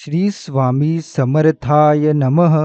श्री स्वामी समर्थाय नमः.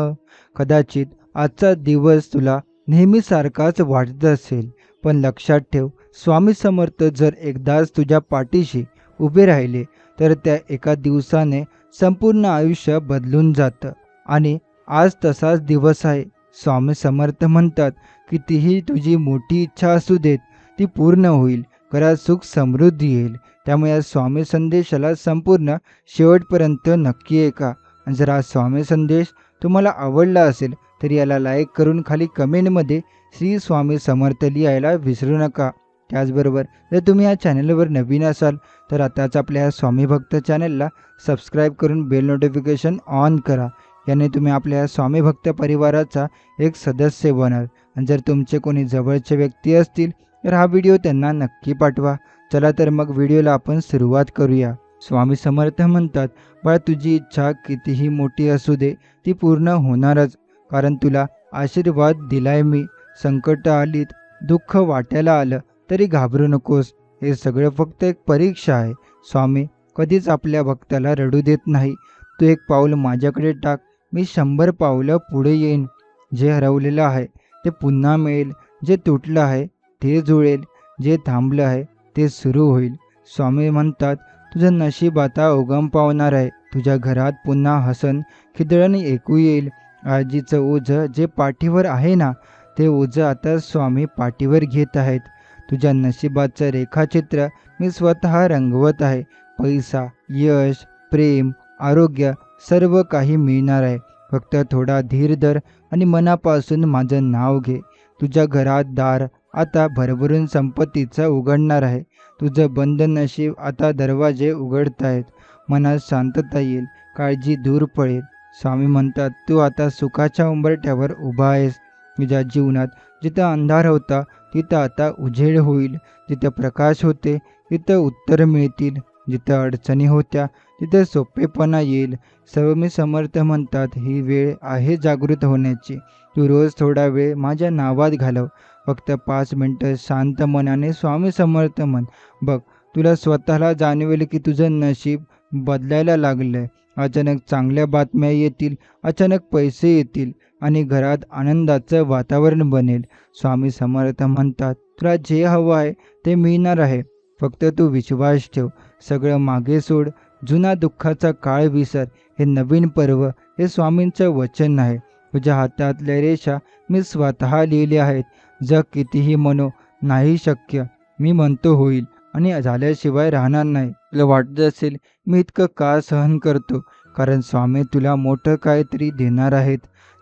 कदाचित आजचा दिवस तुला नेहमीसारखाच वाटत असेल, पण लक्षात ठेव, स्वामी समर्थ जर एकदाच तुझ्या पाठीशी उभे राहिले, तर त्या एका दिवसाने संपूर्ण आयुष्य बदलून जातं. आणि आज तसाच दिवस आहे. स्वामी समर्थ म्हणतात, कितीही तुझी मोठी इच्छा असू देत, ती पूर्ण होईल. घरात सुख समृद्धी येईल. त्यामुळे या स्वामी संदेशाला संपूर्ण शेवटपर्यंत नक्की ऐका. आणि जर हा स्वामी संदेश तुम्हाला आवडला असेल तर याला लाईक करून खाली कमेंटमध्ये श्री स्वामी समर्थ लिहायला विसरू नका. त्याचबरोबर जर तुम्ही या चॅनलवर नवीन असाल तर आताच आपल्या या स्वामी भक्त चॅनलला सबस्क्राईब करून बेल नोटिफिकेशन ऑन करा. याने तुम्ही आपल्या या स्वामी भक्त परिवाराचा एक सदस्य बनाल. आणि जर तुमचे कोणी जवळचे व्यक्ती असतील तर हा व्हिडिओ त्यांना नक्की पाठवा. चला तर मग व्हिडिओला आपण सुरुवात करूया. स्वामी समर्थ म्हणतात, बाळा, तुझी इच्छा कितीही मोठी असू दे, ती पूर्ण होणारच. कारण तुला आशीर्वाद दिलाय मी. संकट आलीत, दुःख वाट्याला आलं तरी घाबरू नकोस. हे सगळं फक्त एक परीक्षा आहे. स्वामी कधीच आपल्या भक्ताला रडू देत नाही. तू एक पाऊल माझ्याकडे टाक, मी 100 पावलं पुढे येईन. जे हरवलेलं आहे ते पुन्हा मिळेल. जे तुटलं आहे ते जुळेल. जे थांबलं आहे ते सुरू होईल. स्वामी म्हणतात, तुझं नशीब आता उगम पावणार आहे. तुझ्या घरात पुन्हा हसन खिदळण ऐकू येईल. काळजीचं ओझं जे पाठीवर आहे ना, ते ओझं आता स्वामी पाठीवर घेत आहेत. तुझ्या नशिबाचं रेखाचित्र मी स्वतः रंगवत आहे. पैसा, यश, प्रेम, आरोग्य सर्व काही मिळणार आहे. फक्त थोडा धीर धर आणि मनापासून माझं नाव घे. तुझ्या घरात दार आता भरभरून संपत्तीचं उघडणार आहे. तुझं बंद नशीब आता दरवाजे उघडत आहेत. मनात शांतता येईल. काळजी दूर पडेल. स्वामी म्हणतात, तू आता सुखाच्या उंबरठ्यावर उभा आहेस. तुझ्या जीवनात जिथं अंधार होता तिथं आता उजेड होईल. जिथं प्रकाश होते तिथं उत्तर मिळतील. जिथं अडचणी होत्या तिथं सोपेपणा येईल. स्वामी समर्थ म्हणतात, ही वेळ आहे जागृत होण्याची. तू रोज थोडा वेळ माझ्या नावात घालव. फक्त 5 मिनिटं शांत मनाने स्वामी समर्थ म्हण. बघ, तुला स्वतःला जाणवेल की तुझं नशीब बदलायला लागलंय. अचानक चांगल्या बातम्या येतील, अचानक पैसे येतील आणि घरात आनंदाचं वातावरण बनेल. स्वामी समर्थ म्हणतात, तुला जे हवं आहे ते मिळणार आहे. फक्त तू विश्वास ठेव. सगळं मागे सोड. जुना दुःखाचा काळ विसर. हे नवीन पर्व, हे स्वामींचं वचन आहे. तुझ्या हातातल्या रेषा मी स्वतः लिहिल्या आहेत. जग कितीही म्हणो, नाही शक्य, मी म्हणतो होईल. आणि झाल्याशिवाय राहणार नाही. तुला वाटत असेल मी इतकं का सहन करतो? कारण स्वामी तुला मोठं काहीतरी देणार आहेत.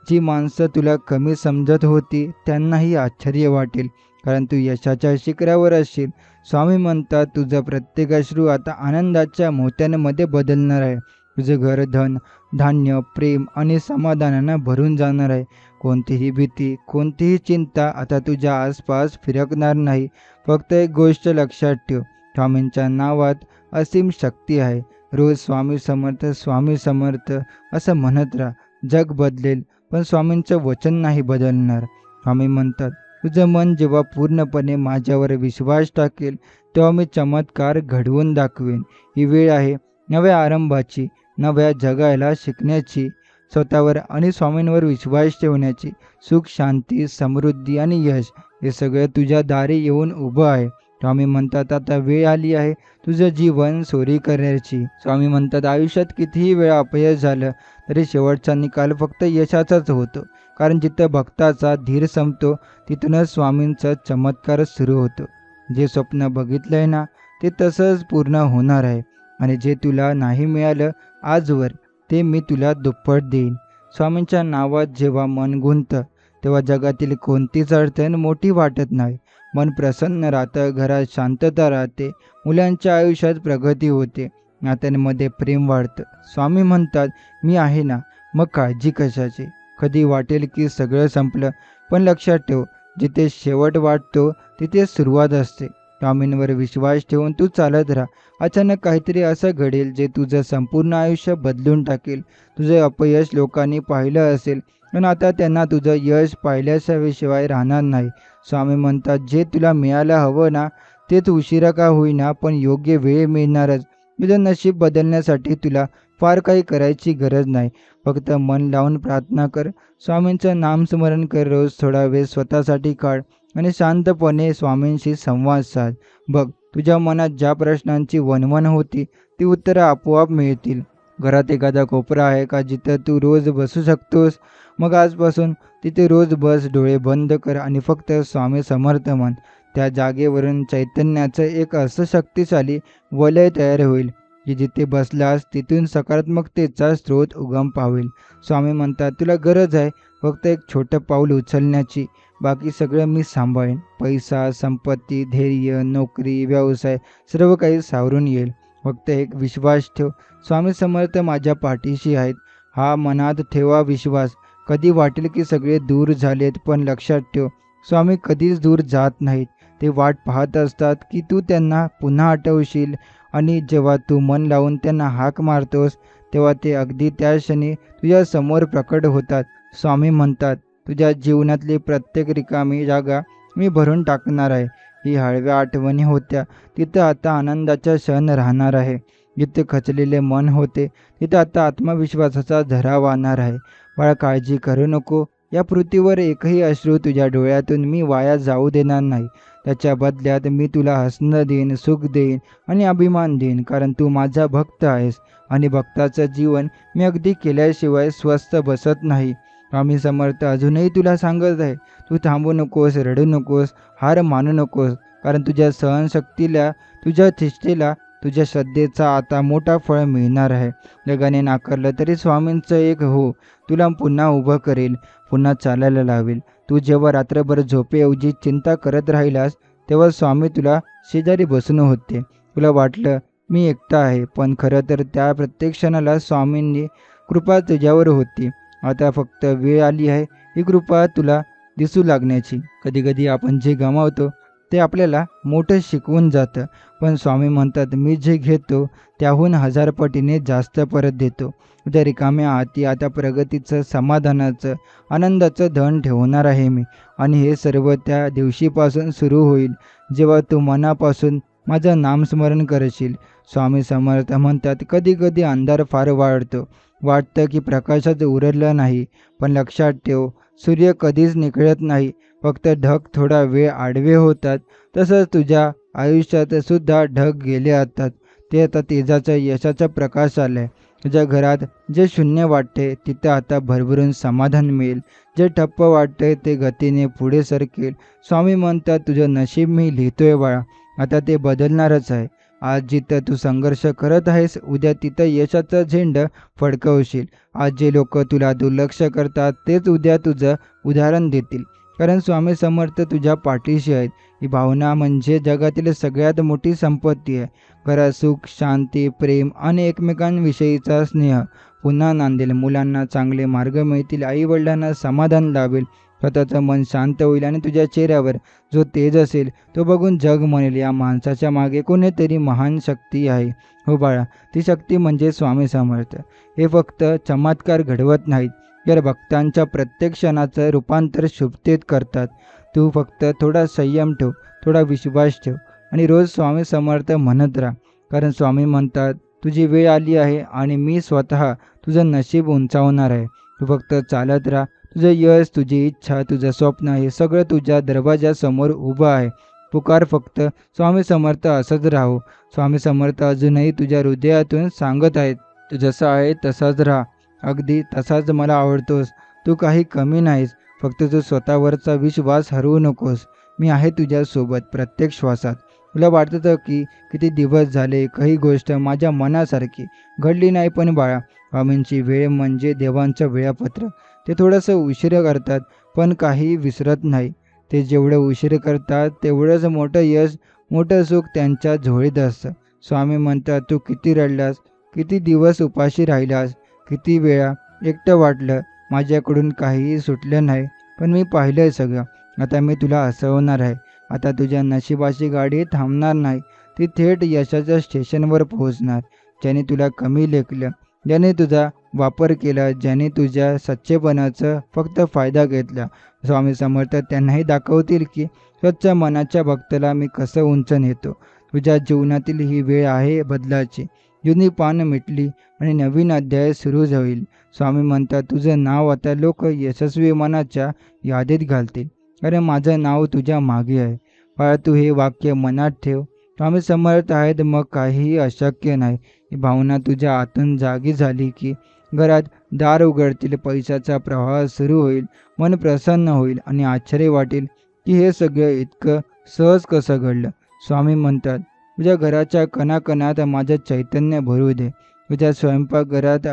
जी माणसं तुला कमी समजत होती त्यांनाही आश्चर्य वाटेल. कारण तू यशाच्या शिखरावर असशील. स्वामी म्हणतात, तुझं प्रत्येक अश्रू आता आनंदाच्या मोत्यांमध्ये बदलणार आहे. तुझं घर धन, धान्य, प्रेम आणि समाधानानं भरून जाणार आहे. कोणतीही भीती, कोणतीही चिंता आता तुझ्या आसपास फिरकणार नाही. फक्त एक गोष्ट लक्षात ठेव, स्वामींच्या नावात असीम शक्ती आहे. रोज स्वामी समर्थ, स्वामी समर्थ असं म्हणत राहा. जग बदलेल, पण स्वामींचं वचन नाही बदलणार. स्वामी म्हणतात, तुझं मन जेव्हा पूर्णपणे माझ्यावर विश्वास टाकेल तेव्हा मी चमत्कार घडवून दाखवेन. ही वेळ आहे नव्या आरंभाची, नव्या जगायला शिकण्याची, स्वतःवर आणि स्वामींवर विश्वास ठेवण्याची. सुख, शांती, समृद्धी आणि यश हे सगळं तुझ्या दारी येऊन उभं आहे. स्वामी म्हणतात, आता वेळ आली आहे तुझं जीवन सोरी करण्याची. स्वामी म्हणतात, आयुष्यात कितीही वेळा अपयश झालं तरी शेवटचा निकाल फक्त यशाचाच होतो. कारण जिथं भक्ताचा धीर संपतो तिथूनच स्वामींचा चमत्कार सुरू होतो. जे स्वप्न बघितलंय ना, ते तसंच पूर्ण होणार आहे. आणि जे तुला नाही मिळालं आजवर, ते मी तुला दुप्पट देईन. स्वामींच्या नावात जेव्हा मन गुंततं तेव्हा जगातील कोणतीच अडचण मोठी वाटत नाही. मन प्रसन्न राहतं, घरात शांतता राहते, मुलांच्या आयुष्यात प्रगती होते, नात्यांमध्ये प्रेम वाढतं. स्वामी म्हणतात, मी आहे ना, मग काळजी कशाची? कधी वाटेल की सगळं संपलं, पण लक्षात ठेव, जिथे शेवट वाटतो तिथे सुरुवात असते. स्वामींवर विश्वास ठेवून तू चालत राहा. अचानक काहीतरी असं घडेल जे तुझं संपूर्ण आयुष्य बदलून टाकेल. तुझं अपयश लोकांनी पाहिलं असेल, पण आता त्यांना तुझं यश पाहिल्याशिवाय राहणार नाही. स्वामी म्हणतात, जे तुला मिळायला हवं ना, तेच उशिरा का होईना पण योग्य वेळ मिळणारच. तुझं नशीब बदलण्यासाठी तुला फार काही करायची गरज नाही. फक्त मन लावून प्रार्थना कर, स्वामींचं नामस्मरण कर, रोज थोडा वेळ स्वतःसाठी काढ आणि शांतपणे स्वामींशी संवाद साध. बघ, तुझ्या मनात ज्या प्रश्नांची वणवण होती ती उत्तरं आपोआप मिळतील. घरात एखादा कोपरा आहे का जिथं तू रोज बसू शकतोस? मग आजपासून तिथे रोज बस, डोळे बंद कर आणि फक्त स्वामी समर्थ म्हण. त्या जागेवरून चैतन्याचं एक असं शक्तिशाली वलय तयार होईल की जिथे बसलास तिथून सकारात्मकतेचा स्रोत उगम पावेल. स्वामी म्हणतात, तुला गरज आहे फक्त एक छोटं पाऊल उचलण्याची. बाकी सगळं मी सांभाळेन. पैसा, संपत्ती, धैर्य, नोकरी, व्यवसाय सर्व काही सावरून येईल. फक्त एक विश्वास ठेव, स्वामी समर्थ माझ्या पाठीशी आहेत. हा मनात ठेवा विश्वास. कधी वाटेल की सगळे दूर झालेत, पण लक्षात ठेव, स्वामी कधीच दूर जात नाहीत. ते वाट पाहत असतात की तू त्यांना पुन्हा आठवशील आणि जेव्हा तू मन लावून त्यांना हाक मारतोस तेव्हा ते अगदी त्या क्षणी तुझ्या समोर प्रकट होतात. स्वामी म्हणतात, तुझ्या जीवनातली प्रत्येक रिकामी जागा मी भरून टाकणार आहे. ही हळव्या आठवणी होत्या तिथं आता आनंदाचा क्षण राहणार आहे. जिथे खचलेले मन होते तिथं आता आत्मविश्वासाचा झरा वाहणार आहे. बाळा, काळजी करू नको. या पृथ्वीवर एकही अश्रू तुझ्या डोळ्यातून मी वाया जाऊ देणार नाही. त्याच्या बदल्यात मी तुला हसणं देईन, सुख देईन आणि अभिमान देईन, कारण तू माझा भक्त आहेस आणि भक्ताचं जीवन मी अगदी केल्याशिवाय स्वस्थ बसत नाही. स्वामी समर्थ अजूनही तुला सांगत आहे, तू थांबू नकोस, रडू नकोस, हार मानू नकोस, कारण तुझ्या सहनशक्तीला, तुझ्या चेष्टेला, तुझ्या श्रद्धेचा आता मोठा फळ मिळणार आहे. जगाने नाकारलं तरी स्वामींचं एक हो तुला पुन्हा उभं करेल, पुन्हा चालायला लावेल. तू जेव्हा रात्रभर झोपेऐवजी चिंता करत राहिलास तेव्हा स्वामी तुला शेजारी बसून होते. तुला वाटलं मी एकटा आहे, पण खरं तर त्या प्रत्येक क्षणाला स्वामींनी कृपा तुझ्यावर होती. आता फक्त वेळ आली आहे ही कृपा तुला दिसू लागण्याची. कधीकधी आपण जे गमावतो ते आपल्याला मोठं शिकवून जातं, पण स्वामी म्हणतात, मी जे घेतो त्याहून 1000 पटीने जास्त परत देतो. उद्या रिकाम्या हाती आता प्रगतीचं, समाधानाचं, आनंदाचं धन ठेवणार आहे मी. आणि हे सर्व त्या दिवशीपासून सुरू होईल जेव्हा तू मनापासून माझं नामस्मरण करशील. स्वामी समर्थ म्हणतात, कधी कधी अंधार फार वाढतो, वाटतं की प्रकाशात उरलं नाही, पण लक्षात ठेव, सूर्य कधीच निखळत नाही, फक्त ढग थोडा वेळ आडवे होतात. तसंच तुझ्या आयुष्यात सुद्धा ढग गेले असतात, ते आता तेजाचा, यशाचा प्रकाश आलाय. तुझ्या घरात जे शून्य वाटते तिथं आता भरभरून समाधान मिळेल. जे ठप्प वाटते ते गतीने पुढे सरकेल. स्वामी म्हणतात, तुझं नशीब मी लिहितोय बाळा, आता ते बदलणारच आहे. आज जिथं तू संघर्ष करत आहेस उद्या तिथं यशाचं झेंड फडकवशील. आज जे लोक तुला दुर्लक्ष करतात तेच उद्या तुझं उदाहरण देतील, कारण स्वामी समर्थ तुझ्या पाठीशी आहेत. ही भावना म्हणजे जगातील सगळ्यात मोठी संपत्ती आहे. घरात सुख, शांती, प्रेम आणि एकमेकांविषयीचा स्नेह पुन्हा नांदेल. मुलांना चांगले मार्ग मिळतील, आईवडिलांना समाधान लाभेल, स्वतःचं मन शांत होईल आणि तुझ्या चेहऱ्यावर जो तेज असेल तो बघून जग म्हणेल, या माणसाच्या मागे कोणीतरी महान शक्ती आहे. हो बाळा, ती शक्ती म्हणजे स्वामी समर्थ. हे फक्त चमत्कार घडवत नाहीत, तर भक्तांच्या प्रत्येक क्षणाचं रूपांतर शुभतेत करतात. तू फक्त थोडा संयम ठेव, थोडा विश्वास ठेव आणि रोज स्वामी समर्थ म्हणत राहा, कारण स्वामी म्हणतात, तुझी वेळ आली आहे आणि मी स्वतः तुझं नशीब उंचावणार आहे. तू फक्त चालत राहा. तुझं यश, तुझी इच्छा, तुझं स्वप्न हे सगळं तुझ्या दरवाजासमोर उभं आहे. पुकार फक्त, स्वामी समर्थ असंच राहू. स्वामी समर्थ अजूनही तुझ्या हृदयातून सांगत आहेत, तू जसा आहे तसाच राहा, अगदी तसाच मला आवडतोस. तू काही कमी नाहीस, फक्त तू स्वतःवरचा विश्वास हरवू नकोस. मी आहे तुझ्यासोबत प्रत्येक श्वासात. तुला वाटतं की किती दिवस झाले काही गोष्ट माझ्या मनासारखी घडली नाही, पण बाळा, स्वामींची वेळ म्हणजे देवांचं वेळापत्रक. ते थोडंसं उशीर करतात पण काही विसरत नाही. ते जेवढं उशीर करतात तेवढंच मोठं यश, मोठं सुख त्यांच्या झोळीत असतं. स्वामी म्हणतात, तू किती रडलास, किती दिवस उपाशी राहिलास, किती वेळा एकटं वाटलं, माझ्याकडून काहीही सुटलं नाही, पण मी पाहिलंय सगळं. आता मी तुला हसवणार आहे. आता तुझ्या नशिबाची गाडी थांबणार नाही, ती थेट यशाच्या स्टेशनवर पोहोचणार. ज्याने तुला कमी लेखलं, ज्याने तुझा वापर केला, ज्याने तुझ्या सच्चेपणाचा फक्त फायदा घेतला, स्वामी समर्थ त्यांनाही दाखवतील की स्वच्छ मनाच्या भक्ताला मी कसं उंच नेतो. तुझ्या जीवनातील ही वेळ आहे बदलाची. जुनी पानं मिटली आणि नवीन अध्याय सुरू होईल. स्वामी म्हणतात, तुझं नाव आता लोक यशस्वी मनाच्या यादीत घालतील, कारण माझं नाव तुझ्या मागे आहे. बाळा, तू हे वाक्य मनात ठेव. स्वामी समर्थ आहेत, मग काहीही अशक्य नाही. ही भावना तुझ्या आतून जागी झाली की घरात दार उघडतील, पैशाचा प्रवाह सुरू होईल, मन प्रसन्न होईल आणि आश्चर्य वाटेल की हे सगळं इतकं सहज कसं घडलं. स्वामी म्हणतात, तुझ्या घराच्या कणाकणात माझं चैतन्य भरू दे. तुझ्या स्वयंपाकघरात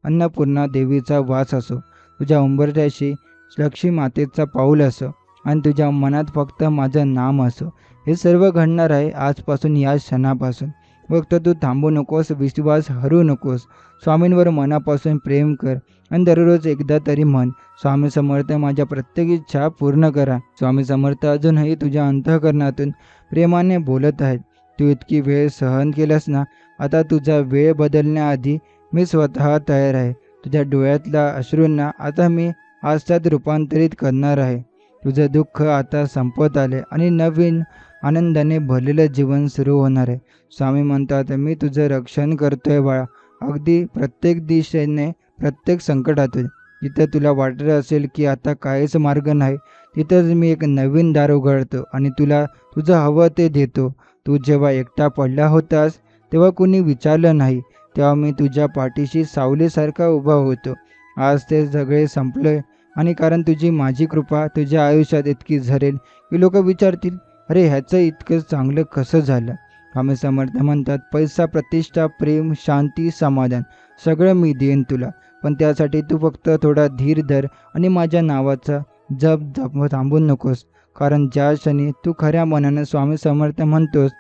अन्नपूर्णा देवीचा वास असो, तुझ्या उंबरठ्याशी लक्ष्मी मातेचा पाऊल असो आणि तुझ्या मनात फक्त माझं नाम असो. हे सर्व घडणार आहे आजपासून, या क्षणापासून. फक्त तू थांबू नकोस, विश्वास हरू नकोस. स्वामींवर मनापासून प्रेम कर आणि दररोज एकदा तरी म्हण, स्वामी समर्थ माझ्या प्रत्येक इच्छा पूर्ण करा. स्वामी समर्थ अजूनही तुझ्या अंतःकरणातून प्रेमाने बोलत आहेत. तू इतकी वेळ सहन केलंस ना, आता तुझा वेळ बदलण्याआधी मी स्वतः तयार आहे. तुझ्या डोळ्यातल्या अश्रूंना आता मी आस्तात रूपांतरित करणार आहे. तुझं दुःख आता संपत आले आणि नवीन आनंदाने भरलेलं जीवन सुरू होणार आहे. स्वामी म्हणतात, मी तुझं रक्षण करतोय बाळा, अगदी प्रत्येक दिशेने, प्रत्येक संकटातून. जिथं तुला वाटत असेल की आता काहीच मार्ग नाही, तिथंच मी एक नवीन दार उघडतो आणि तुला तुझं हवं ते देतो. तू जेव्हा एकटा पडला होतास तेव्हा कुणी विचारलं नाही, तेव्हा मी तुझ्या पाठीशी सावलीसारखा उभा होतो. आज ते सगळे संपले आणि कारण तुझी माझी कृपा तुझ्या आयुष्यात इतकी झरेल की लोक विचारतील, अरे ह्याचं इतकं चांगलं कसं झालं. स्वामी समर्थ म्हणतात, पैसा, प्रतिष्ठा, प्रेम, शांती, समाधान सगळं मी देईन तुला, पण त्यासाठी तू फक्त थोडा धीर धर आणि माझ्या नावाचा जप थांबवू नकोस. कारण ज्या क्षणी तू खऱ्या मनानं स्वामी समर्थ म्हणतोस,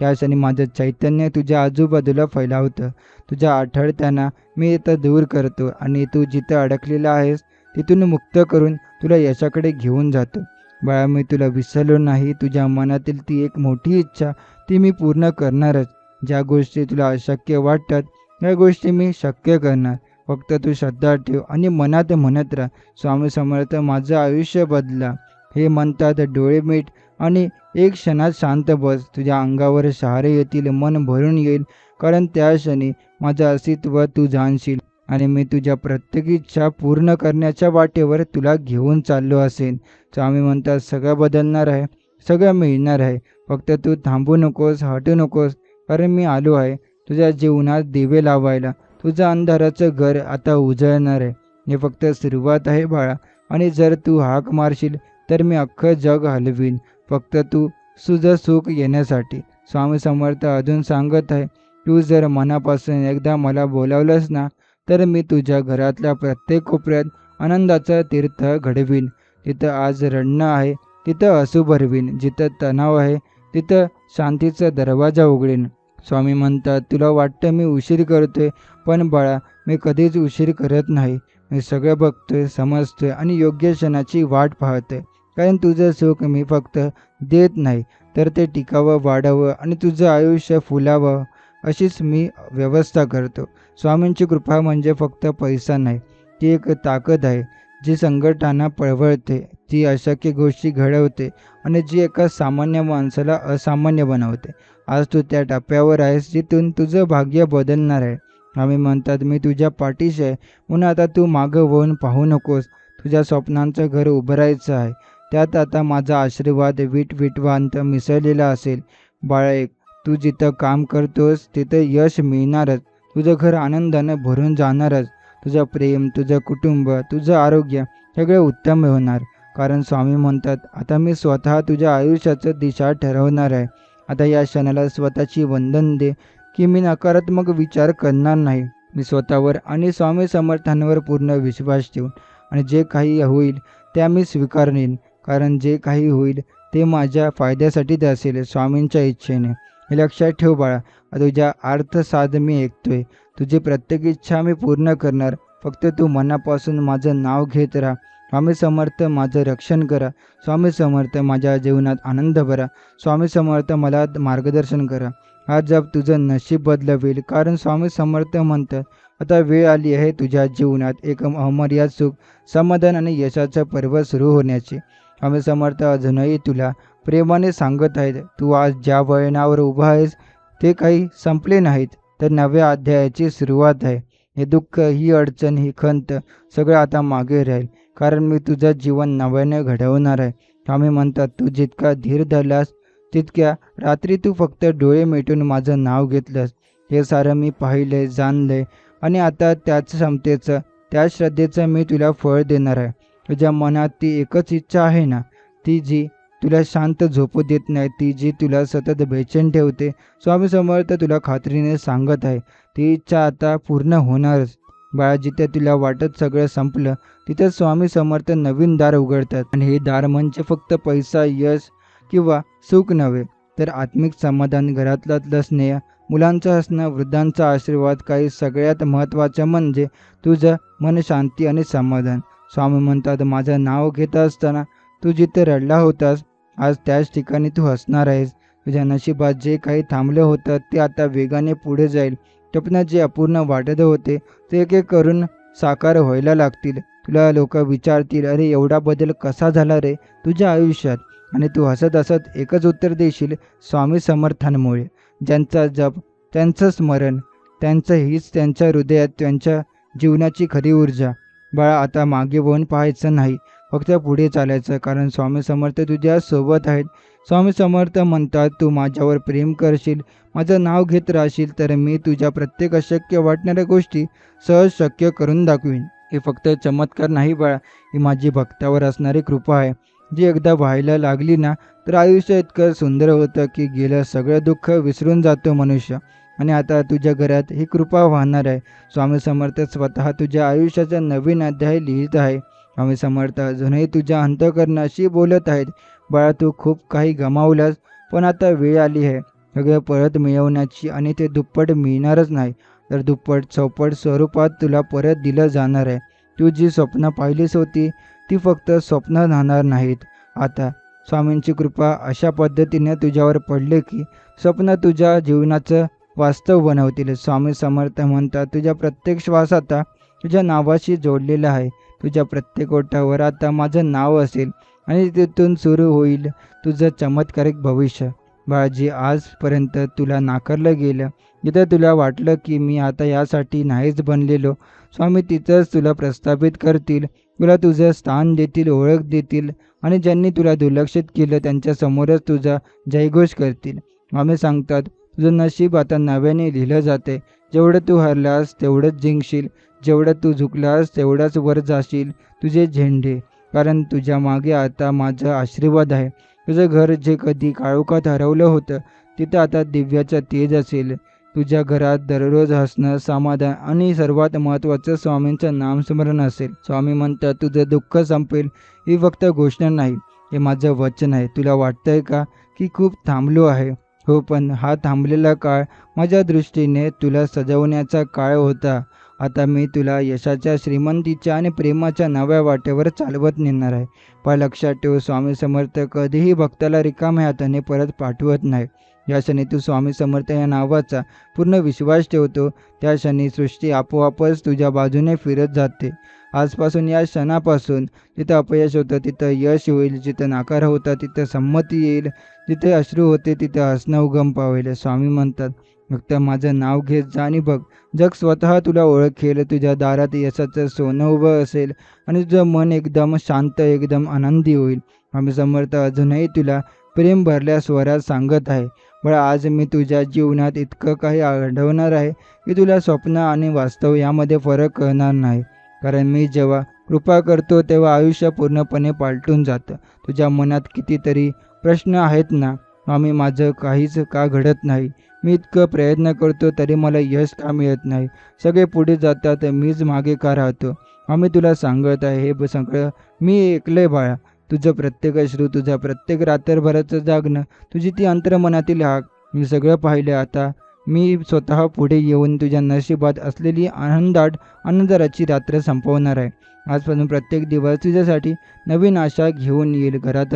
त्या क्षणी माझं चैतन्य तुझ्या आजूबाजूला फैलावतं. तुझ्या आठवड्यांना मी इथं दूर करतो आणि तू जिथं अडकलेला आहेस तिथून मुक्त करून तुला यशाकडे घेऊन जातो. बाळा, मी तुला विसरलो नाही. तुझ्या मनातील ती एक मोठी इच्छा, ती मी पूर्ण करणारच. ज्या गोष्टी तुला अशक्य वाटतात त्या गोष्टी मी शक्य करणार. फक्त तू श्रद्धा ठेव आणि मनात म्हणत राहा, स्वामी समर्थ माझं आयुष्य बदला. हे म्हणतात डोळे मीट आणि एक क्षणात शांत बस. तुझ्या अंगावर शहारे येतील, मन भरून येईल, कारण त्या क्षणी माझं अस्तित्व तू जाणशील आणि मी तुझ्या प्रत्येक इच्छा पूर्ण करण्याच्या वाटेवर तुला घेऊन चाललो असेन. स्वामी म्हणतात, सगळं बदलणार आहे, सगळं मिळणार आहे. फक्त तू थांबू नकोस, हटू नकोस, कारण मी आलो आहे तुझ्या जीवनात दिवे लावायला. तुझं अंधाराचं घर आता उजळणार आहे. हे फक्त सुरुवात आहे बाळा, आणि जर तू हाक मारशील तर मी अख्खं जग हलवीन, फक्त तू तुझं सुख येण्यासाठी. स्वामी समर्थ अजून सांगत आहे, तू जर मनापासून एकदा मला बोलावलंस ना, तर मी तुझ्या घरातल्या प्रत्येक कोपऱ्यात आनंदाचा तीर्थ घडवीन. जिथं आज रडणं आहे तिथं हसू भरवीन, जिथं तणाव आहे तिथं शांतीचा दरवाजा उघडेन. स्वामी म्हणतात, तुला वाटतं मी उशीर करतोय, पण बाळा मी कधीच उशीर करत नाही. मी सगळं बघतोय, समजतोय आणि योग्य क्षणाची वाट पाहतोय. कारण तुझं सुख मी फक्त देत नाही, तर ते टिकावं, वाढावं आणि तुझं आयुष्य फुलावं अशीच मी व्यवस्था करतो. स्वामींची कृपा म्हणजे फक्त पैसा नाही, ती एक ताकद आहे जी संकटांना पळवळते, जी अशक्य गोष्टी घडवते आणि जी एका सामान्य माणसाला असामान्य बनवते. आज तू त्या टप्प्यावर आहेस जिथून तुझं भाग्य बदलणार आहे. आम्ही म्हणतात, मी तुझ्या पाठीशी आहे, म्हणून आता तू मागं वळून पाहू नकोस. तुझ्या स्वप्नांचं घर उभारायचं आहे, त्यात आता माझा आशीर्वाद विटविटवांत मिसळलेला असेल. बाळा, तू जिथं काम करतोस तिथं यश मिळणारच. तुझं घर आनंदानं भरून जाणारच. तुझं प्रेम, तुझं कुटुंब, तुझं आरोग्य सगळं उत्तम होणार. कारण स्वामी म्हणतात, आता मी स्वतः तुझ्या आयुष्याचं दिशा ठरवणार आहे. आता या क्षणाला स्वतःची वंदन दे की मी नकारात्मक विचार करणार नाही. मी स्वतःवर आणि स्वामी समर्थांवर पूर्ण विश्वास ठेवून आणि जे काही होईल ते मी स्वीकारेन. कारण जे काही होईल ते माझ्या फायद्यासाठीच असेल, स्वामींच्या इच्छेने. हे लक्षात ठेव बाळा, तुझ्या अर्थसाध मी ऐकतोय. तुझी प्रत्येक इच्छा मी पूर्ण करणार. फक्त तू मनापासून माझं नाव घेत राहा. स्वामी समर्थ माझं रक्षण करा. स्वामी समर्थ माझ्या जीवनात आनंद भरा. स्वामी समर्थ मला मार्गदर्शन करा. हा जप तुझं नशीब बदलवेल. कारण स्वामी समर्थ म्हणतात, आता वेळ आली आहे तुझ्या जीवनात एक अमर्याद सुख, समाधान आणि यशाचं पर्व सुरू होण्याची. स्वामी समर्थ अजूनही तुला प्रेमाने सांगत आहेत, तू आज ज्या वळणावर उभा आहेस ते काही संपले नाहीत, तर नव्या अध्यायाची सुरुवात आहे. हे दुःख, ही अडचण, ही खंत सगळं आता मागे राहील, कारण मी तुझं जीवन नव्याने घडवणार आहे. स्वामी म्हणतात, तू जितका धीर धरलास, तितक्या रात्री तू फक्त डोळे मिटून माझं नाव घेतलंस. हे सारं मी पाहिलंय, जाणलंय आणि आता त्याच क्षमतेचं, त्याच श्रद्धेचं मी तुला फळ देणार आहे. तुझ्या मनात ती एकच इच्छा आहे ना, ती जी तुला शांत झोपू देत नाही, ती जी तुला सतत बेचैन ठेवते. स्वामी समर्थ तुला खात्रीने सांगत आहे, ती इच्छा आता पूर्ण होणारच. बाळा, जिथे तुला वाटत सगळं संपलं, तिथे स्वामी समर्थ नवीन दार उघडतात. आणि हे दार म्हणजे फक्त पैसा, यश किंवा सुख नव्हे, तर आत्मिक समाधान, घरातलं स्नेह, मुलांचं हसणं, वृद्धांचा आशीर्वाद, काही सगळ्यात महत्त्वाचं म्हणजे तुझं मन शांती आणि समाधान. स्वामी म्हणतात, माझं नाव घेत असताना तू जिथे रडला होतास, आज त्याच ठिकाणी तू हसणार आहेस. तुझ्या नशिबात जे काही थांबलं होतं ते आता वेगाने पुढे जाईल. स्वप्नात जे अपूर्ण वाटत होते ते एक एक करून साकार व्हायला लागतील. तुला लोक विचारतील, अरे एवढा बदल कसा झाला रे तुझ्या आयुष्यात? आणि तू हसत हसत एकच उत्तर देशील, स्वामी समर्थांमुळे. ज्यांचा जप, त्यांचं स्मरण, त्यांचं हीच त्यांच्या हृदयात, त्यांच्या जीवनाची खरी ऊर्जा. बाळा, आता मागे वळून पाहायचं नाही, फक्त पुढे चालायचं, कारण स्वामी समर्थ तुझ्या सोबत आहेत. स्वामी समर्थ म्हणतात, तू माझ्यावर प्रेम करशील, माझं नाव घेत राहशील, तर मी तुझ्या प्रत्येक अशक्य वाटणाऱ्या गोष्टी सहज शक्य करून दाखवीन. हे फक्त चमत्कार नाही बाळा, ही माझी भक्तावर असणारी कृपा आहे, जी एकदा व्हायला लागली ना, तर आयुष्य इतकं सुंदर होतं की गेलं सगळं दुःख विसरून जातो मनुष्य. आणि आता तुझ्या घरात ही कृपा वाहणार आहे. स्वामी समर्थ स्वतः तुझ्या आयुष्याचा नवीन अध्याय लिहित आहे. स्वामी समर्थ अजूनही तुझ्या अंतःकरणाशी बोलत आहेत. बाळा, तू खूप काही गमावलंस, पण आता वेळ आली आहे सगळं परत मिळवण्याची. आणि ते दुप्पट मिळणारच नाही, तर दुप्पट चौपट स्वरूपात तुला परत दिलं जाणार आहे. तू जी स्वप्न पाहिलीस होती ती फक्त स्वप्न राहणार नाहीत. आता स्वामींची कृपा अशा पद्धतीने तुझ्यावर पडले की स्वप्न तुझ्या जीवनाचं वास्तव बनवतील. स्वामी समर्थ म्हणतात, तुझ्या प्रत्येक श्वास आता तुझ्या नावाशी जोडलेला आहे. तुझ्या प्रत्येक ओठावर आता माझं नाव असेल आणि तिथून सुरू होईल तुझं चमत्कारिक भविष्य. बाळाजी, आजपर्यंत तुला नाकारलं गेलं, जिथं तुला वाटलं की मी आता यासाठी नाहीच बनलेलो, स्वामी तिथंच तुला प्रस्थापित करतील. तुला तुझं स्थान देतील, ओळख देतील आणि ज्यांनी तुला दुर्लक्षित केलं त्यांच्यासमोरच तुझा जयघोष करतील. स्वामी सांगतात, तुझं नशीब आता नव्याने लिहिलं जाते. जेवढं तू हरलास तेवढंच जिंकशील, जेवढं तू झुकलास तेवढाच वर जाशील. तुझे झेंडे, कारण तुझ्या मागे आता माझा आशीर्वाद आहे. तुझं घर जे कधी काळोखात हरवलं होतं तिथं आता दिव्याचा तेज असेल. तुझ्या घरात दररोज हसणं, समाधान आणि सर्वात महत्त्वाचं स्वामींचं नामस्मरण असेल. स्वामी म्हणतात, तुझं दुःख संपेल ही फक्त घोषणा नाही, हे माझं वचन आहे. तुला वाटतंय का की खूप थांबलो आहे? हो, पण हा थांबलेला काळ माझ्या दृष्टीने तुला सजवण्याचा काळ होता. आता मी तुला यशाच्या, श्रीमंतीच्या आणि प्रेमाच्या नव्या वाटेवर चालवत नेणार आहे. पण लक्षात ठेव, स्वामी समर्थ कधीही भक्ताला रिकाम्या हाताने परत पाठवत नाही. ज्या क्षणी तू स्वामी समर्थ या नावाचा पूर्ण विश्वास ठेवतो, त्या क्षणी सृष्टी आपोआपच तुझ्या बाजूने फिरत जाते. आजपासून, या क्षणापासून, जिथं अपयश होतं तिथं यश होईल, जिथं नाकार होता तिथं संमती येईल, जिथे अश्रू होते तिथं हसणं उगम पावेल. स्वामी म्हणतात, फक्त माझं नाव घेत जा आणि बघ, जग स्वतः तुला ओळखेल. तुझ्या दारात यशाचं सोनं उभं असेल आणि तुझं मन एकदम शांत, एकदम आनंदी होईल. स्वामी समर्थ अजूनही तुला प्रेम भरल्या स्वरात सांगत आहे, बरं, आज मी तुझ्या जीवनात इतकं काही घडवणार आहे की तुला स्वप्न आणि वास्तव यामध्ये फरक कळणार नाही. कारण मी जेव्हा कृपा करतो तेव्हा आयुष्य पूर्णपणे पालटून जातं. तुझ्या मनात कितीतरी प्रश्न आहेत ना, स्वामी माझं काहीच का घडत नाही? मी इतकं प्रयत्न करतो तरी मला यश का मिळत नाही? सगळे पुढे जातात, मीच मागे का राहतो? आम्ही तुला सांगत आहे, हे सगळं मी ऐकलंय बाळा. तुझं प्रत्येक अश्रू, तुझा प्रत्येक रात्रभराचं जागणं, तुझी ती अंतर्मनातील हाक मी सगळं पाहिलं. आता मी स्वतः पुढे येऊन तुझ्या नशिबात असलेली आनंदाची रात्र संपवणार आहे. आजपासून प्रत्येक दिवस तुझ्यासाठी नवीन आशा घेऊन येईल. घरात